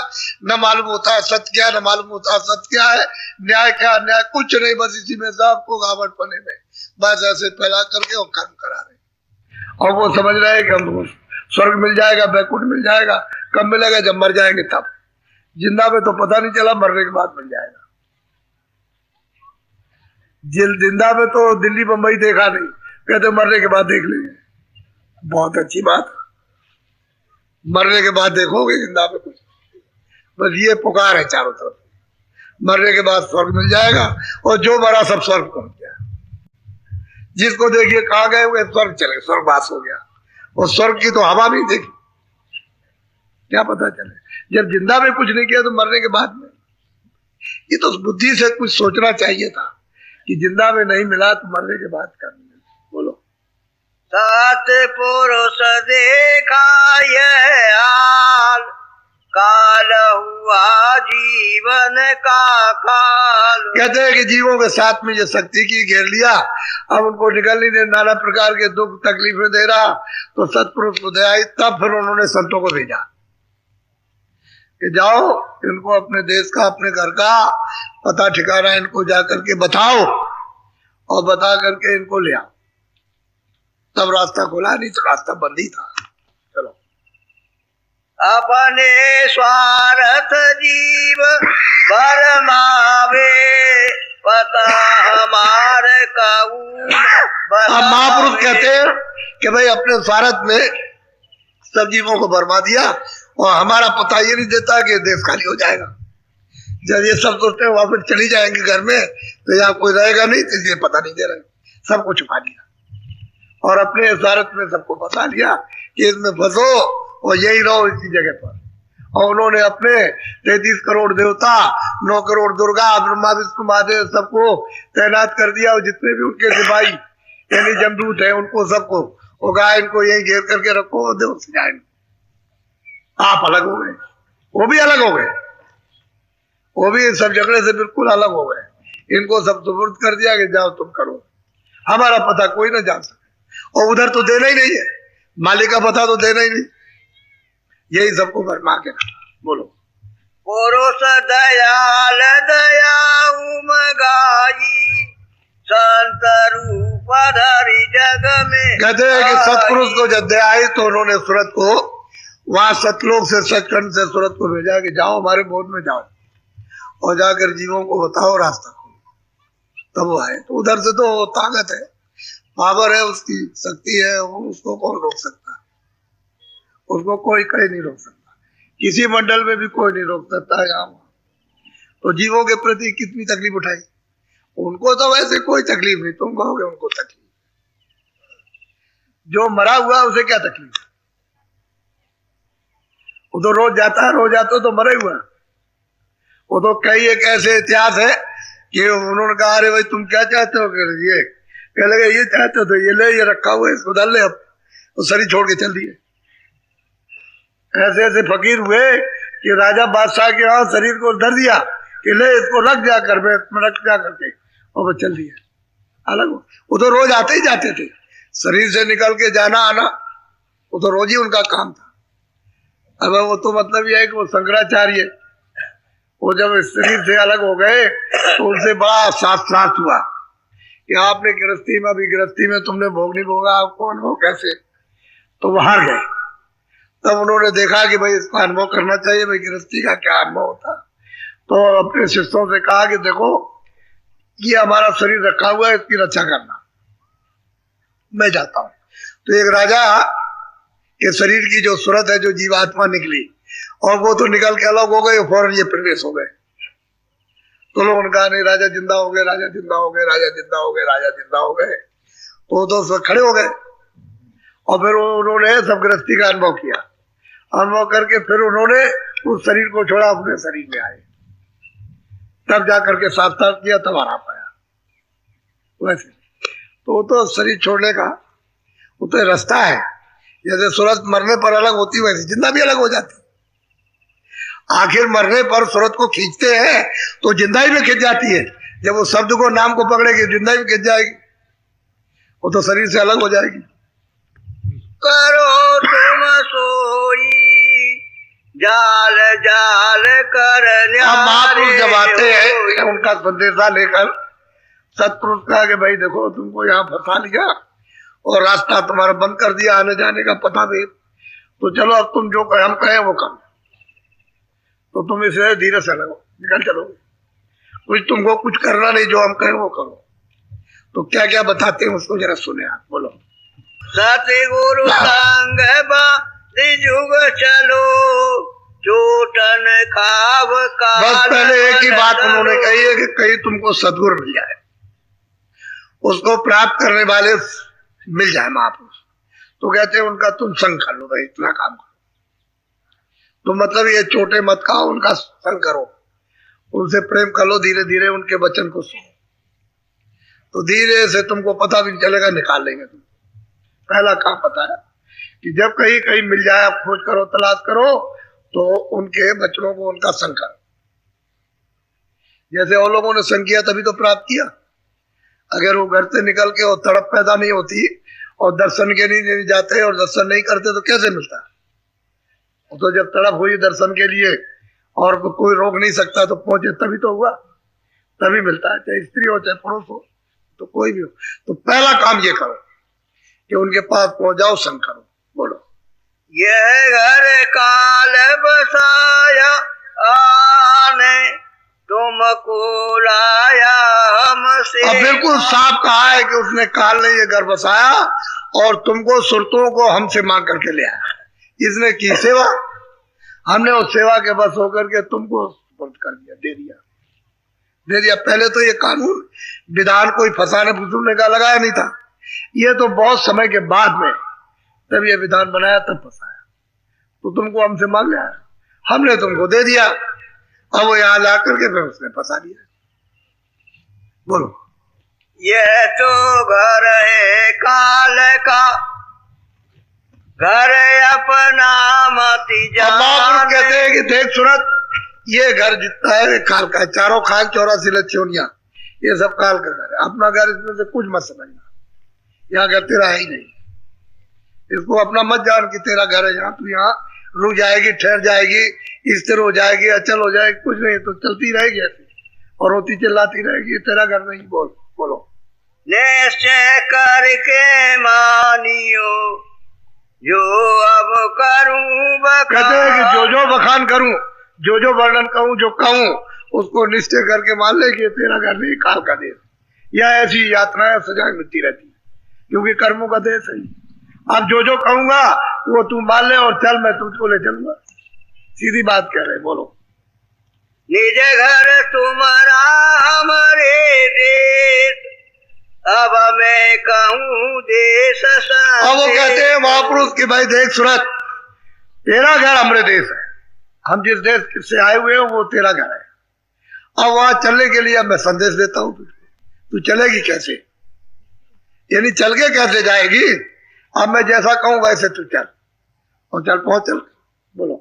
न मालूम होता है सत्य क्या, न मालूम होता है सत्य क्या है, न्याय क्या अन्याय कुछ नहीं, बस इसी में सबको गावट पने में बस ऐसे फैला करके और कर्म करा रहे। और वो समझ रहे हैं कि हमको स्वर्ग मिल जाएगा, बैकुंठ मिल जाएगा। कब मिलेगा? जब मर जाएंगे तब। जिंदा में तो पता नहीं चला, मरने के बाद मिल जाएगा। जिंदा में तो दिल्ली बंबई देखा नहीं, कहते मरने के बाद देख लेंगे। बहुत अच्छी बात, मरने के बाद देखोगे, जिंदा में कुछ बस ये पुकार है चारों तरफ। मरने के बाद स्वर्ग मिल जाएगा और जो मरा सब स्वर्ग पहुंच गया। जिसको देखिए कहाँ गए हुए, स्वर्ग चले, स्वर्गवास हो गया। और स्वर्ग की तो हवा भी देखी, क्या पता चले। जब जिंदा में कुछ नहीं किया तो मरने के बाद में, ये तो बुद्धि से कुछ सोचना चाहिए था कि जिंदा में नहीं मिला तो मरने के बाद कर मिले। बोलो। सतपुरुष देखा यह हाल, काल हुआ जीवन का काल। कहते हैं कि जीवों के साथ में ये शक्ति की घेर लिया, अब उनको निकल नहीं दे, नाना प्रकार के दुख तकलीफें दे रहा। तो सतपुरुष को दया आई, तब फिर उन्होंने संतों को भेजा कि जाओ इनको अपने देश का, अपने घर का पता ठिकाना इनको जाकर के बताओ और बता करके इनको ले आओ। तब रास्ता खुला, नहीं तो रास्ता बंद ही था। चलो। अपने स्वार्थ जीव भरमावे, पता हमारे कौन। अब महापुरुष कहते हैं कि भाई अपने स्वार्थ में सब जीवों को बर्मा दिया और हमारा पता ये नहीं देता कि देश खाली हो जाएगा। जब ये सब सोचते हैं वापस चली जाएंगे घर में तो यहाँ कोई रहेगा नहीं, तो इसलिए पता नहीं दे रहे, सबको छुपा दिया और अपने स्वार्थ में सबको बता दिया कि इसमें फंसो और यही रहो इसी जगह पर। और उन्होंने अपने 33 करोड़ देवता, 9 करोड़ दुर्गा, ब्रह्मा विष्णु महादेव सबको तैनात कर दिया। और जितने भी उनके सिपाही यानी जमदूत है उनको सबको होगा, इनको यही घेर करके रखो, देव से जाएंगे। आप अलग हो गए, वो भी अलग हो गए, वो भी सब झगड़े से बिल्कुल अलग हो गए। इनको सब सुपुर्द कर दिया कि जाओ तुम करो, हमारा पता कोई ना जान सके। और उधर तो देना ही नहीं है, मालिक का पता तो देना ही नहीं, यही सबको भरमा के रखा। बोलो। पुरुष दयाल दया उमगाई, संत रूप धरि जग में। कहते हैं कि सतपुरुष को जब दया आई तो उन्होंने सूरत को वहां सतलोक से, सचखंड से सूरत को भेजा कि जाओ हमारे बोध में जाओ और जाकर जीवों को बताओ रास्ता को। तब वो आए। तो उधर से तो ताकत है, पावर है, उसकी शक्ति है, उसको कौन रोक सकता है? उसको कोई कहीं नहीं रोक सकता, किसी मंडल में भी कोई नहीं रोक सकता। यहाँ तो जीवों के प्रति कितनी तकलीफ उठाई, उनको तो वैसे कोई तकलीफ नहीं, तुम कहोगे उनको तकलीफ। जो मरा हुआ उसे क्या तकलीफ? वो तो रोज जाता है, रोज आता तो मरा हुआ। वो तो कई एक ऐसे इतिहास है कि उन्होंने कहा अरे भाई तुम क्या चाहते हो? ये कह लगे ये चाहते हो तो ये ले, ये रखा हुआ है, इसको डाल ले। अब वो शरीर छोड़ के चल दिए। ऐसे ऐसे फकीर हुए कि राजा बादशाह के यहाँ शरीर को धर दिया कि ले इसको रख जा कर, में रख जा करके, और वो चल दिए अलग। वो तो रोज आते ही जाते थे, शरीर से निकल के जाना आना वो तो रोज ही उनका काम था। अब वो तो मतलब ये है कि वो शंकराचार्य वो जब शरीर से अलग हो गए तो उनसे बड़ा शास्त्रार्थ हुआ कि आपने गृहस्थी में, अभी गृहस्थी में तुमने भोग नहीं भोगा, आप कौन हो कैसे? तो वो हार गए। तब उन्होंने देखा कि भाई इसका अनुभव करना चाहिए, भाई गृहस्थी का क्या अनुभव होता। तो अपने शिष्यों से कहा कि देखो ये हमारा शरीर रखा हुआ है, इसकी रक्षा करना, मैं जाता हूँ। तो एक राजा के शरीर की जो सूरत है, जो जीवात्मा निकली, और वो तो निकल के अलग हो गए, फौरन ये प्रवेश हो गए। तो लोगों ने कहा नहीं राजा जिंदा हो गए, राजा जिंदा हो गए, राजा जिंदा हो गए, राजा जिंदा हो गए। तो दोस्त खड़े हो गए और फिर उन्होंने सब गृहस्थी का अनुभव किया। अनुभव करके फिर उन्होंने उस शरीर को छोड़ा, अपने शरीर में आए, तब जाकर के साक्षात किया, तब आ पाया। वैसे तो वो तो शरीर छोड़ने का वो तो रास्ता है। जैसे सूरत मरने पर अलग होती, वैसे जिंदा भी अलग हो जाती। आखिर मरने पर सूरत को खींचते हैं तो जिंदा ही में खींच जाती है। जब वो शब्द को, नाम को पकड़ेगी, जिंदा ही खींच जाएगी, वो तो शरीर से अलग हो जाएगी। करो तुम सोई, जाल जाल कर अब महापुरुष जब आते हैं उनका संदेशा लेकर सतपुरुष कहा कि भाई देखो तुमको यहाँ फंसा लिया और रास्ता तुम्हारा बंद कर दिया, आने जाने का पता नहीं, तो चलो अब तुम जो हम कहें वो करो, तो तुम इसे धीरे से लगो, निकल चलो, कुछ तुमको कुछ करना नहीं, जो हम कहें वो करो। तो क्या क्या बताते हैं उसको जरा सुने आप, बोलो। सतगुरु संग जुग चलो, चोटन खाव का। बस पहले एक ही बात उन्होंने कही है कि कहीं तुमको सदगुरु मिल जाए, उसको प्राप्त करने वाले मिल जाए महापुरुष, तो कहते हैं उनका तुम संग कर लो भाई, इतना काम करो, तो मतलब ये छोटे मत खाओ, उनका संग करो, उनसे प्रेम कर लो, धीरे धीरे उनके वचन को सुनो, तो धीरे से तुमको पता भी नहीं चलेगा, निकाल लेंगे तुम। पहला काम पता है कि जब कहीं कहीं मिल जाए, आप खोज करो, तलाश करो, तो उनके बच्चों को उनका संग करो। जैसे और लोगों ने संग किया तभी तो प्राप्त किया। अगर वो घर से निकल के और तड़प पैदा नहीं होती और दर्शन के नहीं जाते और दर्शन नहीं करते तो कैसे मिलता? तो जब तड़प हुई दर्शन के लिए और कोई रोक नहीं सकता तो पहुंचे, तभी तो हुआ, तभी मिलता है, चाहे स्त्री हो चाहे पुरुष हो, तो कोई भी हो। तो पहला काम ये करो कि उनके पास पहुंच जाओ, संग करो। बोलो। यह घर काल बसाया आने, तुमको लाया हमसे। अब बिल्कुल साफ कहा है कि उसने काल ने ये घर बसाया और तुमको सुरतों को हमसे मांग करके ले आया। इसने की सेवा, हमने उस सेवा के बस होकर के तुमको कर दिया, दे दिया। पहले तो ये कानून विधान कोई फंसाने फुसूलने का लगाया नहीं था, ये तो बहुत समय के बाद में तब ये विधान बनाया, तब फंसाया। तो तुमको हमसे मांग लिया, हमने तुमको दे दिया, अब वो यहाँ ला करके फिर उसने फंसा दिया। बोलो। यह तो घर है काल का, घर अपना मति जान। अब कहते हैं कि देख सुरत, ये घर जितना है काल का, चारों खाल 84 लच्छोनिया, ये सब काल का घर है। अपना घर इसमें से कुछ मत समझना, यहाँ घर तेरा है ही नहीं, इसको अपना मत जान कि तेरा घर है। यहाँ तू यहाँ रुक जाएगी, ठहर जाएगी, स्थिर हो जाएगी, अचल हो जाएगी, कुछ नहीं, तो चलती रहेगी ऐसे और रोती चिल्लाती रहेगी, तेरा घर नहीं। बोलो। निश्चय करके मानियो, जो अब करूं बखान। कहते हैं कि जो बखान करूं, जो वर्णन कहूं, जो कहूं, उसको निश्चय करके मान ले कि तेरा घर नहीं, काल का देश, या ऐसी यातनाएं सजाएं मिलती रहती है, क्योंकि कर्मों का देश है। अब जो कहूंगा वो तू मान ले और चल, मैं तुझको ले चलूंगा, सीधी बात कह रहे। बोलो। निज घर तुम्हारा हमारे देश, अब मैं कहूँ देश। अब वो कहते हैं महापुरुष की भाई देख सूरत, तेरा घर हमारे देश है, हम जिस देश से आए हुए हैं वो तेरा घर है। अब वहां चलने के लिए अब मैं संदेश देता हूं तुझको, तू चलेगी कैसे, यानी चल के कैसे जाएगी। अब मैं जैसा कहूँ वैसे तू चल, और चल पहुंच, चल। बोलो।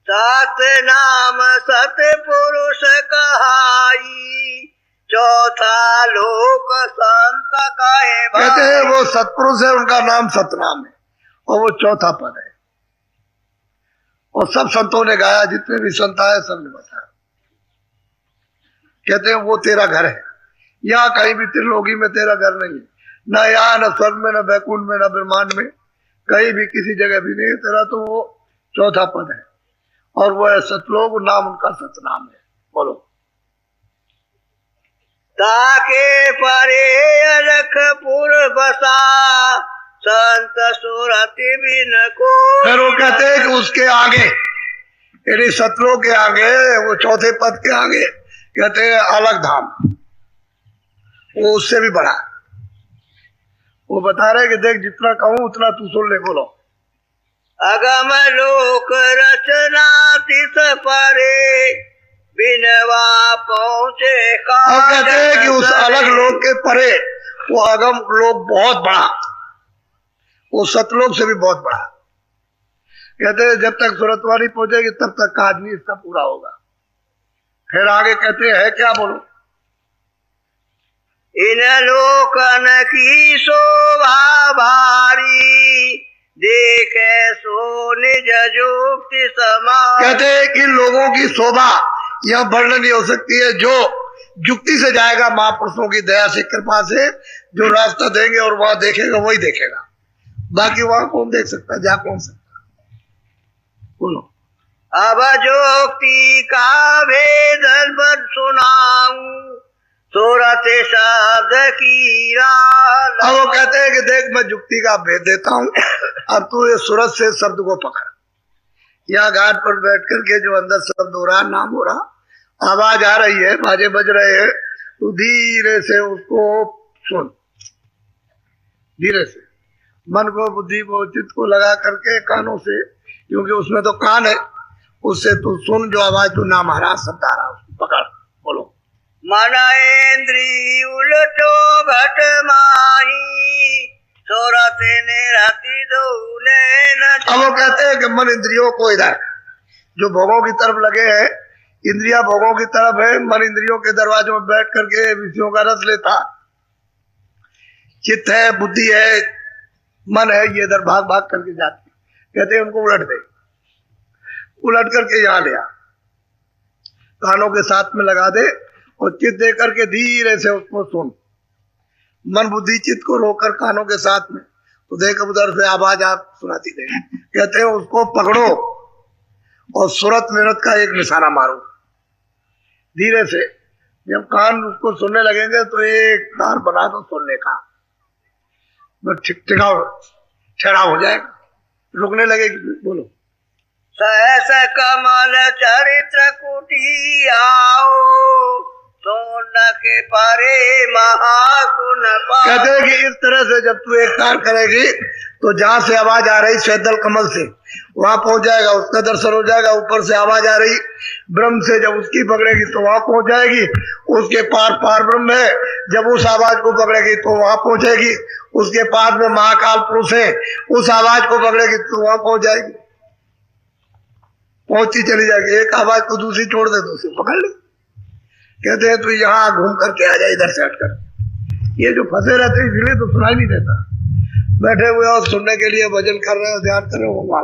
सात नाम सतपुरुष कहाई, चौथा लोक संत कहे भाई। कहते हैं वो सतपुरुष है, उनका नाम सतनाम है, और वो चौथा पद है, और सब संतों ने गाया, जितने भी संत आए सब ने बताया। कहते हैं वो तेरा घर है, यहाँ कहीं भी त्रिलोकी में तेरा घर नहीं है, न यहाँ, न स्वर्ग में, न बैकुंठ में, न ब्रह्मांड में, कहीं भी किसी जगह भी नहीं है तेरा। तो वो चौथा पद है, और वो है सतलोक, नाम उनका सतनाम है। बोलो। ताके परे अलखपुर बसा, संत सुरति बिन को। फिर वो कहते हैं कि उसके आगे, यानी सतलोक के आगे, वो चौथे पद के आगे कहते हैं अलग धाम, वो उससे भी बड़ा। वो बता रहे कि देख जितना कहूं उतना तू सुन ले। बोलो। अगम लोक रचना तिस परे, बिनवा पहुंचे का। अब कहते हैं कि उस अलग लोक के परे वो अगम लोक बहुत बड़ा, वो सतलोक से भी बहुत बड़ा। कहते हैं जब तक सुरतवानी पहुंचेगी तब तक का आदमी इसका पूरा होगा। फिर आगे कहते हैं क्या? बोलो। इन लोकन की शोभा भारी देखे सो निज जुक्ति समान। कहते हैं कि लोगों की शोभा यह वर्णन नहीं हो सकती है। जो युक्ति से जाएगा महापुरुषों की दया से कृपा से जो रास्ता देंगे और वहां देखेगा वही देखेगा, बाकी वहां कौन देख सकता है, जा कौन सकता। बोलो। अब जोक्ति का भेदन पर सुनाऊं सूरत शब्द की राल। अब वो कहते हैं कि देख मैं युक्ति का भेद देता हूँ, अब तू ये सूरत से शब्द को पकड़। यहाँ घाट पर बैठ करके जो अंदर शब्द हो रहा, नाम हो रहा, आवाज आ रही है, बाजे बज रहे हैं, तू धीरे से उसको सुन, धीरे से मन को बुद्धि को चित्त को लगा करके कानों से, क्योंकि उसमें तो कान है, उससे तू सुन जो आवाज तू नाम आ रहा शब्द आ रहा उसको पकड़। बोलो। मन इंद्री उलटो घट माही सूरत निरति दूले न। अब वो कहते हैं कि मन इंद्रियों को इधर जो भोगों की तरफ लगे हैं, इंद्रिया भोगों की तरफ है, मन इंद्रियों के दरवाजों में बैठ करके विषयों का रस लेता। चित्त है, बुद्धि है, मन है, ये इधर भाग भाग करके जाते। कहते हैं उनको उलट दे, उलट करके यहाँ ले आ, कानों के साथ में लगा दे और चित्त दे करके धीरे से उसको सुन। मन बुद्धि चित्त को रोककर कानों के साथ में तो देख उधर से आवाज आप सुनाती दे। कहते हैं उसको पकड़ो और सूरत मेरत का एक निशाना मारो धीरे से। जब कान उसको सुनने लगेंगे तो एक तार बना दो सुनने का, ठहरा हो जाएगा, रुकने लगेगी। बोलो। सहस कमल चरित्र कुटी आओ सोन के परे महाकुन पाओ। कहते हैं कि इस तरह से जब तू एक तार करेगी तो जहां से आवाज आ रही स्वेदल कमल से वहां पहुंच जाएगा, उसका दर्शन हो जाएगा। ऊपर से आवाज आ रही ब्रह्म से, जब उसकी पकड़ेगी तो वहां पहुंच जाएगी। उसके पार पार ब्रह्म है, जब उस आवाज को पकड़ेगी तो वहां पहुंचेगी। उसके पास में महाकाल पुरुष है, उस आवाज को पकड़ेगी तो वहां पहुंच जाएगी, पहुंचती चली जाएगी। एक आवाज को दूसरी छोड़ दे, दूसरी पकड़ ले। कहते हैं तू यहाँ घूम करके आ जाए, इधर से हट कर। ये जो फंसे रहते हैं इसलिए तो सुनाई नहीं देता। बैठे हुए और सुनने के लिए भजन कर रहे हो, ध्यान कर रहे हो, वहां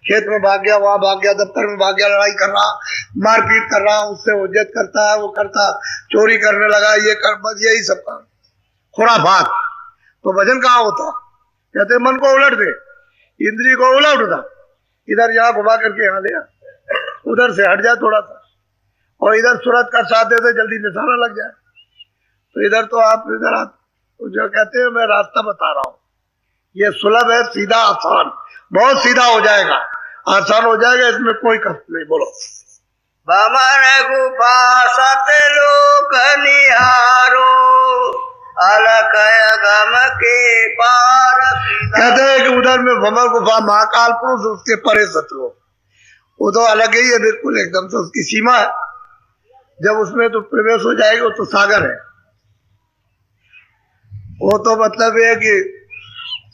खेत में भाग गया, वहां भाग गया, दफ्तर में भाग गया, लड़ाई कर रहा, मारपीट कर रहा, उससे उज्जत करता है, वो करता, चोरी करने लगा, ये कर, बस यही सब काम खुराफात। तो भजन कहाँ होता? कहते मन को उलट दे, इंद्री को उलट उठा, इधर यहाँ घुमा करके यहाँ ले आ, उधर से हट जाए थोड़ा सा और इधर सूरत का साथ दे दे, जल्दी निशाना लग जाए। तो इधर तो आप इधर आप तो जो कहते हैं मैं रास्ता बता रहा हूँ, ये सुलभ है, सीधा आसान, बहुत सीधा हो जाएगा, आसान हो जाएगा, इसमें कोई कष्ट नहीं। बोलो। भमर गुफा सतलोक निहारो अलख गम के पार। कहते हैं कि उधर में भमर गुफा महाकाल पुरुष, उसके परे शत्रु, वो तो अलग ही है बिल्कुल एकदम से, उसकी सीमा है। जब उसमें तो प्रवेश हो जाएगा, वो तो सागर है, वो तो मतलब है कि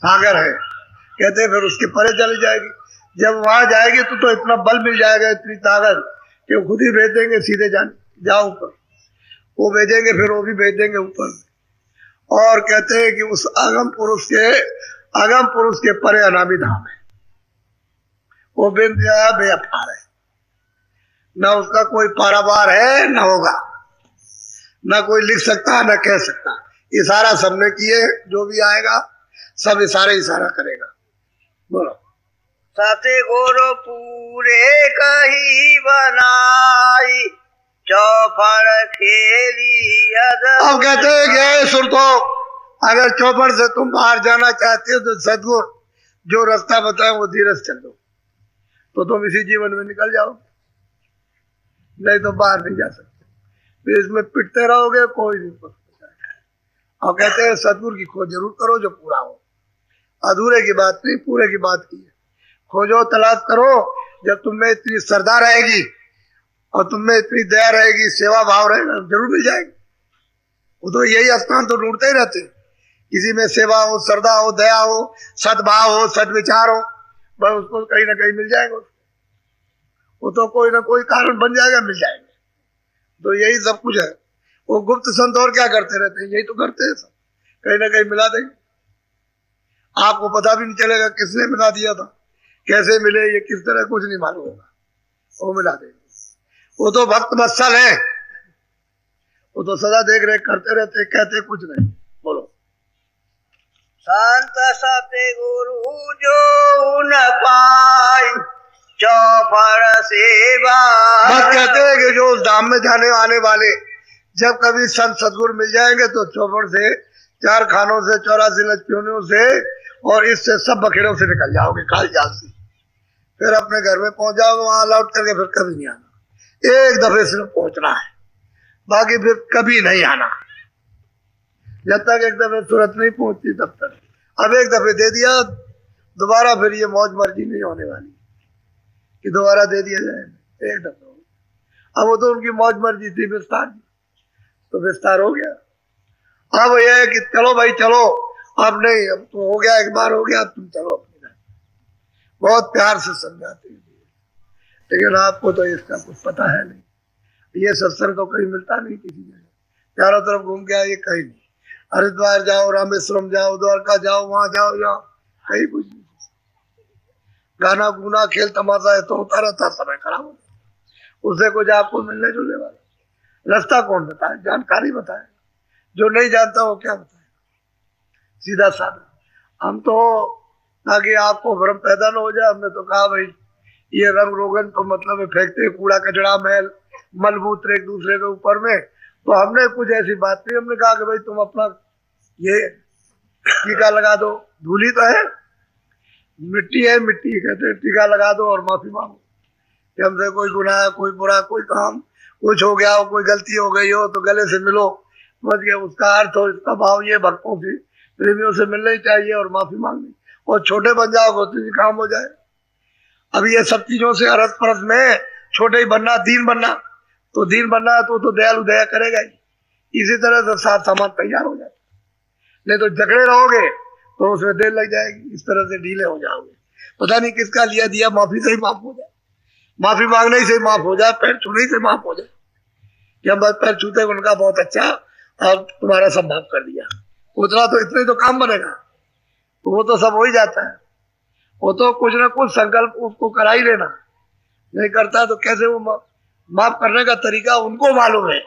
सागर है। कहते हैं फिर उसके परे चली जाएगी। जब वहां जाएगी तो इतना बल मिल जाएगा, इतनी ताकत कि वो खुद ही भेज देंगे सीधे जाओ ऊपर, वो भेजेंगे, फिर वो भी भेज देंगे ऊपर। और कहते हैं कि उस अगम पुरुष के परे अनामी धाम है, वो बेअपार है, ना उसका कोई पारावार है, ना होगा, ना कोई लिख सकता, ना कह सकता। इशारा सबने किए, जो भी आएगा सब इशारा करेगा। बोलो। सत्य गुरु पूरे कही बनाई चौपड़ खेली। अब कहते हैं कि सुरतो, अगर चौपड़ से तुम बाहर जाना चाहते हो तो सदगुरु जो रास्ता बताए वो धीरज चलो, तो तुम इसी जीवन में निकल जाओ, नहीं तो बाहर नहीं जा सकते। फिर इसमें पिटते रहोगे, कोई नहीं पहुंच जाएगा। और कहते हैं सदगुरु की खोज जरूर करो जो पूरा हो, अधूरे की बात नहीं, पूरे की बात की है। खोजो, तलाश करो, जब तुम में इतनी श्रद्धा रहेगी और तुम में इतनी दया रहेगी, सेवा भाव रहेगा, जरूर मिल जाएगी। वो तो यही स्थान तो ढूंढते ही रहते, किसी में सेवा हो, श्रद्धा हो, दया हो, सद्भाव हो, सद्विचार हो, बस उसको कहीं ना कहीं मिल जाएगा। वो तो कोई ना कोई कारण बन जाएगा, मिल जाएगा। तो यही सब कुछ है। वो गुप्त संत और क्या करते रहते हैं, यही तो करते हैं सब, कहीं ना कहीं मिला देंगे, आपको पता भी नहीं चलेगा किसने मिला दिया था, कैसे मिले, ये किस तरह, कुछ नहीं मालूम होगा, वो मिला देंगे। वो तो भक्त वत्सल है, वो तो सदा देख रेख करते रहते, कहते कुछ नहीं। बोलो। संत सतगुरु जो न पाए चौफर सेवा। बस कहते हैं कि जो उस धाम में जाने आने वाले जब कभी संत सदगुरु मिल जाएंगे तो चौपड़ से, चार खानों से, 84 लचपीनों से और इससे सब बखेड़ों से निकल जाओगे, खाली जाल से, फिर अपने घर में पहुंच जाओगे, वहां लौट करके फिर कभी नहीं आना। एक दफे सिर्फ पहुंचना है, बाकी फिर कभी नहीं आना। जब तक एक दफे सूरत नहीं पहुंचती तब तक। अब एक दफे दे दिया, दोबारा फिर ये मौज मर्जी नहीं होने वाली कि दोबारा दे दिया जाए, एक दफे। अब वो तो उनकी मौज मर्जी थी, विस्तार की, तो विस्तार हो गया। अब यह है कि चलो भाई चलो, अब नहीं, अब तो हो गया, एक बार हो गया, अब तुम चलो अपने घर। बहुत प्यार से समझाते हैं, लेकिन आपको तो इसका कुछ पता है नहीं। ये सत्संग तो कहीं मिलता नहीं किसी जगह, चारों तरफ घूम के आइए, कहीं नहीं। हरिद्वार जाओ, रामेश्वरम जाओ, द्वारका जाओ, वहां जाओ, यहाँ कहीं कुछ नहीं। गाना गुना खेल तमाशा है तो होता रहता, समय खराब होता, उससे कुछ आपको मिलने जुलने वाला। रास्ता कौन बताए, जानकारी बताए, जो नहीं जानता वो क्या बताए, सीधा साधा। हम तो ताकि आपको भ्रम पैदा न हो जाए, हमने तो कहा भाई ये रंग रोगन तो मतलब फेंकते कूड़ा कचड़ा मैल मलमूत्र एक दूसरे के ऊपर में, तो हमने कुछ ऐसी बात नहीं, हमने कहा कि भाई तुम अपना ये टीका लगा दो, धूली तो है, मिट्टी है, मिट्टी कहते हैं, टीका लगा दो और माफी मांगो कि हमसे कोई गुनाह, कोई बुरा, कोई काम कुछ हो गया हो, कोई गलती हो गई हो तो गले से मिलो, समझ गया उसका अर्थ हो, इसका भाव ये भक्तों की प्रेमियों से मिलना ही चाहिए और माफी मांगनी, और छोटे बन जाओ तो काम हो जाए। अब ये सब चीजों से अरस परस में छोटे ही बनना, दीन बनना, तो दीन बनना है तो दयालु दया करेगा ही, इसी तरह से साथ सामान तैयार हो जाए। नहीं तो झगड़े रहोगे तो उसमें देर लग जाएगी, इस तरह से ढीले हो जाओगे, पता नहीं किसका लिया दिया माफी से ही माफ हो जाए, माफी मांगने से ही माफ हो जाए, पैर छूने से माफ हो जाए। जब बस पैर छूते उनका बहुत अच्छा, अब तुम्हारा सब माफ कर दिया, उतना तो इतने तो काम बनेगा, तो वो तो सब हो ही जाता है। वो तो कुछ ना कुछ संकल्प उसको करा ही लेना, नहीं करता तो कैसे वो माफ करने का तरीका उनको मालूम है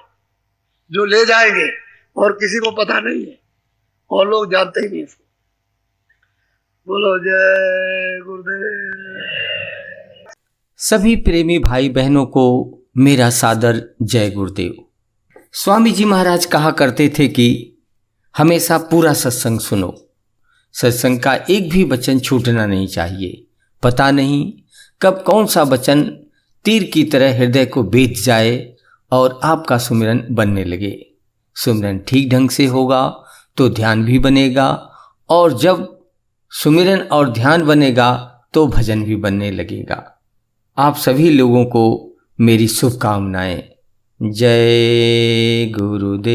जो ले जाएंगे, और किसी को पता नहीं है, और लोग जानते ही नहीं इसको। बोलो जय गुरुदेव। सभी प्रेमी भाई बहनों को मेरा सादर जय गुरुदेव। स्वामी जी महाराज कहा करते थे कि हमेशा पूरा सत्संग सुनो, सत्संग का एक भी वचन छूटना नहीं चाहिए। पता नहीं कब कौन सा वचन तीर की तरह हृदय को बेच जाए और आपका सुमिरन बनने लगे। सुमिरन ठीक ढंग से होगा तो ध्यान भी बनेगा, और जब सुमिरन और ध्यान बनेगा तो भजन भी बनने लगेगा। आप सभी लोगों को मेरी शुभकामनाएं। जय गुरुदेव।